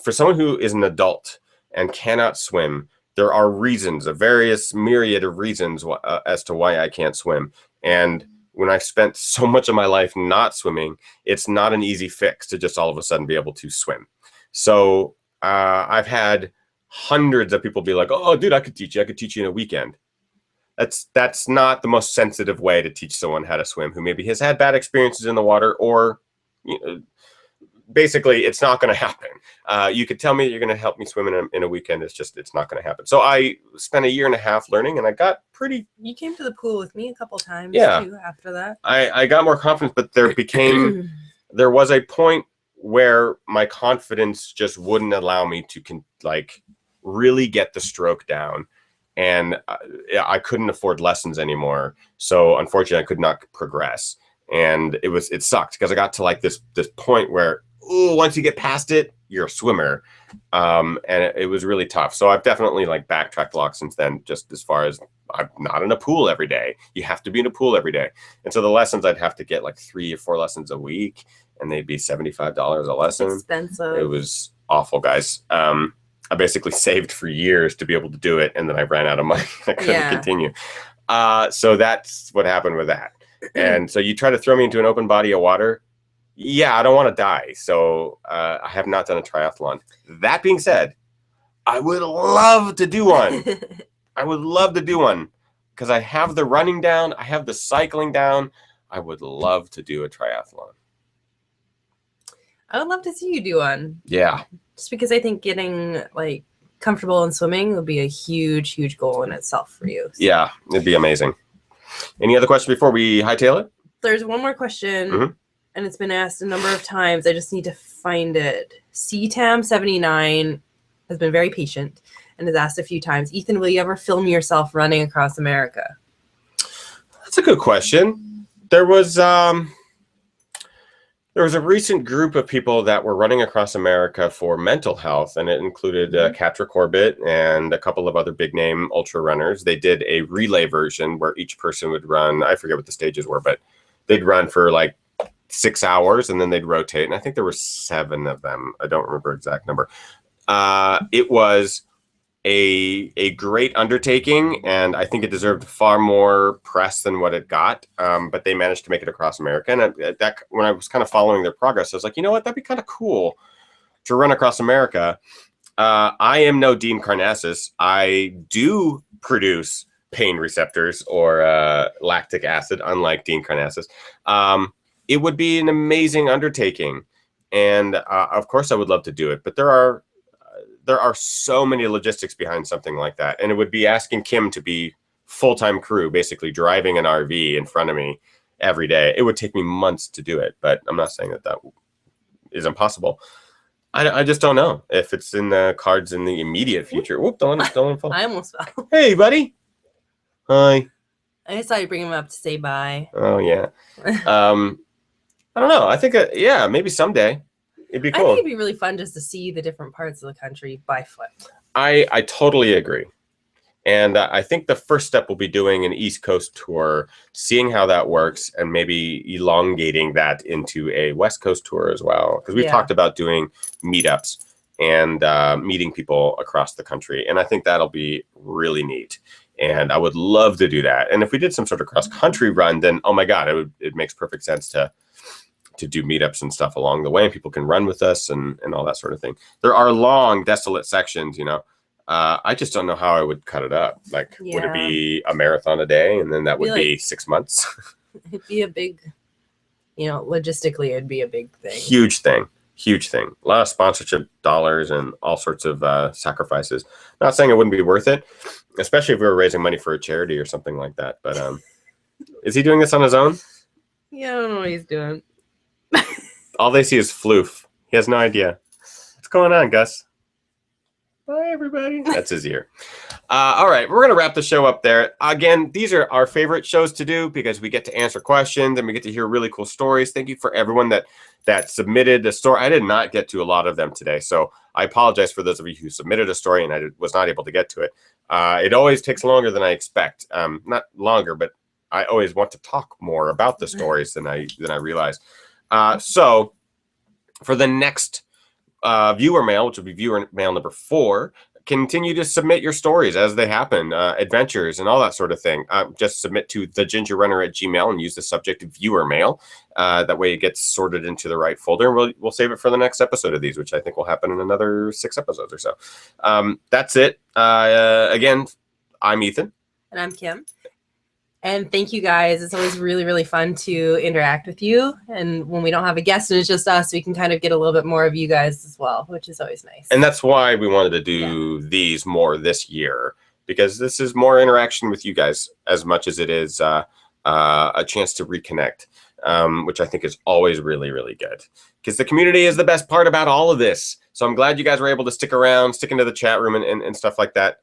for someone who is an adult and cannot swim, there are reasons, a various myriad of reasons as to why I can't swim. And when I spent so much of my life not swimming, it's not an easy fix to just all of a sudden be able to swim. So I've had hundreds of people be like, oh, dude, I could teach you in a weekend. That's not the most sensitive way to teach someone how to swim who maybe has had bad experiences in the water, or basically it's not going to happen. You could tell me you're going to help me swim in a weekend. It's not going to happen. So I spent 1.5 years learning, and I got pretty. You came to the pool with me a couple times too after that. I got more confidence, but there was a point where my confidence just wouldn't allow me to really get the stroke down. And I couldn't afford lessons anymore. So unfortunately I could not progress. And it sucked, because I got to this point where, once you get past it, you're a swimmer. And it was really tough. So I've definitely backtracked a lot since then, just as far as I'm not in a pool every day. You have to be in a pool every day. And so the lessons, I'd have to get 3 or 4 lessons a week, and they'd be $75 a lesson. Expensive. It was awful, guys. I basically saved for years to be able to do it, and then I ran out of money. I couldn't continue. So that's what happened with that. And so you try to throw me into an open body of water. Yeah, I don't want to die. So I have not done a triathlon. That being said, I would love to do one. I would love to do one, because I have the running down. I have the cycling down. I would love to do a triathlon. I would love to see you do one. Yeah. Just because I think getting comfortable in swimming would be a huge, huge goal in itself for you. So. Yeah, it'd be amazing. Any other questions before we hightail it? There's one more question. and it's been asked a number of times. I just need to find it. CTAM79 has been very patient and has asked a few times, Ethan, will you ever film yourself running across America? That's a good question. There was a recent group of people that were running across America for mental health, and it included Katra Corbett and a couple of other big name ultra runners. They did a relay version where each person would run, I forget what the stages were, but they'd run for like 6 hours and then they'd rotate. And I think there were 7 of them. I don't remember exact number. It was a great undertaking, and I think it deserved far more press than what it got. But they managed to make it across America. And that when I was kind of following their progress, I was like, you know what, that'd be kind of cool to run across America. I am no Dean Karnazes. I do produce pain receptors or lactic acid, unlike Dean Karnazes. It would be an amazing undertaking. And of course I would love to do it, but there are so many logistics behind something like that. And it would be asking Kim to be full-time crew, basically driving an RV in front of me every day. It would take me months to do it, but I'm not saying that is impossible. I just don't know if it's in the cards in the immediate future. Whoop, don't fall. I almost fell. Hey, buddy. Hi. I just thought you'd bring him up to say bye. Oh, yeah. I don't know. I think, yeah, maybe someday. It'd be cool. I think it'd be really fun just to see the different parts of the country by foot. I totally agree. And I think the first step will be doing an East Coast tour, seeing how that works, and maybe elongating that into a West Coast tour as well. Because we've talked about doing meetups and meeting people across the country. And I think that'll be really neat. And I would love to do that. And if we did some sort of cross-country run, then, oh my God, it makes perfect sense to do meetups and stuff along the way, and people can run with us and all that sort of thing. There are long, desolate sections, you know. I just don't know how I would cut it up. Like, would it be a marathon a day, and then that would be 6 months? It'd be a big, logistically, it'd be a big thing. Huge thing. A lot of sponsorship dollars and all sorts of sacrifices. Not saying it wouldn't be worth it, especially if we were raising money for a charity or something like that. But is he doing this on his own? Yeah, I don't know what he's doing. All they see is floof. He has no idea. What's going on, Gus? Bye, everybody. That's his ear. All right, we're going to wrap the show up there. Again, these are our favorite shows to do because we get to answer questions and we get to hear really cool stories. Thank you for everyone that submitted a story. I did not get to a lot of them today, so I apologize for those of you who submitted a story and I was not able to get to it. It always takes longer than I expect. Not longer, but I always want to talk more about the stories than I realize. So for the next viewer mail, which will be viewer mail number 4, continue to submit your stories as they happen, adventures and all that sort of thing. Just submit to thegingerrunner@gmail.com and use the subject viewer mail. That way it gets sorted into the right folder. We'll save it for the next episode of these, which I think will happen in another 6 episodes or so. That's it. Again, I'm Ethan. And I'm Kim. And thank you guys. It's always really, really fun to interact with you. And when we don't have a guest and it's just us, we can kind of get a little bit more of you guys as well, which is always nice. And that's why we wanted to do these more this year, because this is more interaction with you guys as much as it is a chance to reconnect, which I think is always really, really good. Because the community is the best part about all of this. So I'm glad you guys were able to stick around, stick into the chat room and stuff like that.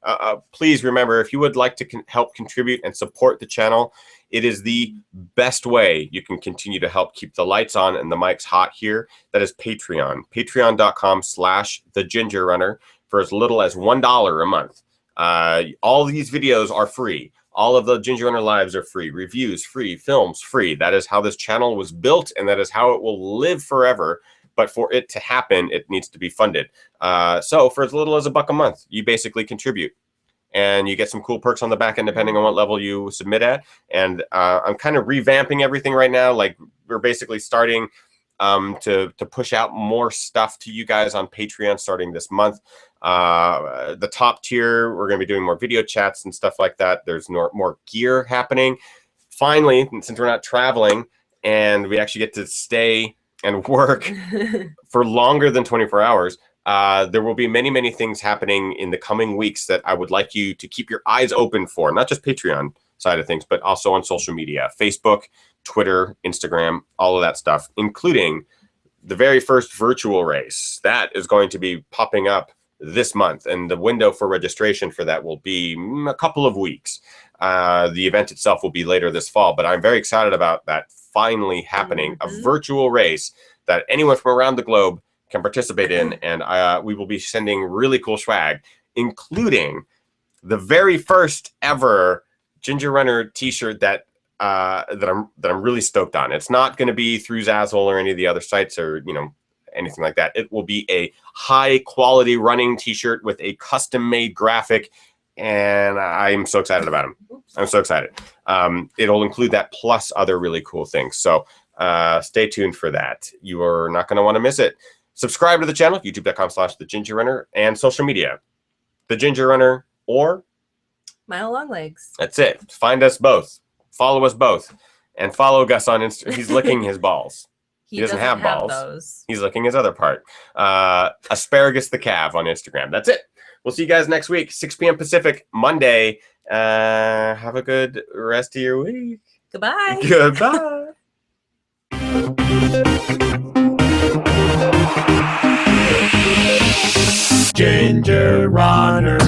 Please remember, if you would like to help contribute and support the channel, it is the best way you can continue to help keep the lights on and the mics hot here. That is Patreon. Patreon.com/thegingerrunner for as little as $1 a month. All these videos are free. All of the Ginger Runner lives are free. Reviews free. Films free. That is how this channel was built, and that is how it will live forever. But for it to happen, it needs to be funded. So for as little as $1 a month, you basically contribute. And you get some cool perks on the back end depending on what level you submit at. And I'm kind of revamping everything right now. Like, we're basically starting to push out more stuff to you guys on Patreon starting this month. The top tier, we're going to be doing more video chats and stuff like that. There's more gear happening. Finally, since we're not traveling and we actually get to stay and work for longer than 24 hours, there will be many, many things happening in the coming weeks that I would like you to keep your eyes open for. Not just Patreon side of things, but also on social media, Facebook, Twitter, Instagram, all of that stuff, including the very first virtual race. That is going to be popping up this month, and the window for registration for that will be a couple of weeks. The event itself will be later this fall, but I'm very excited about that finally happening. A virtual race that anyone from around the globe can participate in, and we will be sending really cool swag, including the very first ever Ginger Runner t-shirt that I'm really stoked on. It's not going to be through Zazzle or any of the other sites or anything like that. It will be a high quality running t-shirt with a custom made graphic, and I'm so excited about them. I'm so excited. It'll include that plus other really cool things. So stay tuned for that. You are not going to want to miss it. Subscribe to the channel, youtube.com/thegingerrunner, and social media, The Ginger Runner or Mile Long Legs. That's it. Find us both. Follow us both. And follow Gus on Instagram. He's licking his balls. He doesn't have balls. Those. He's licking his other part. Asparagus the Cav on Instagram. That's it. We'll see you guys next week, 6 p.m. Pacific, Monday. Have a good rest of your week. Goodbye. Goodbye. Ginger Runner.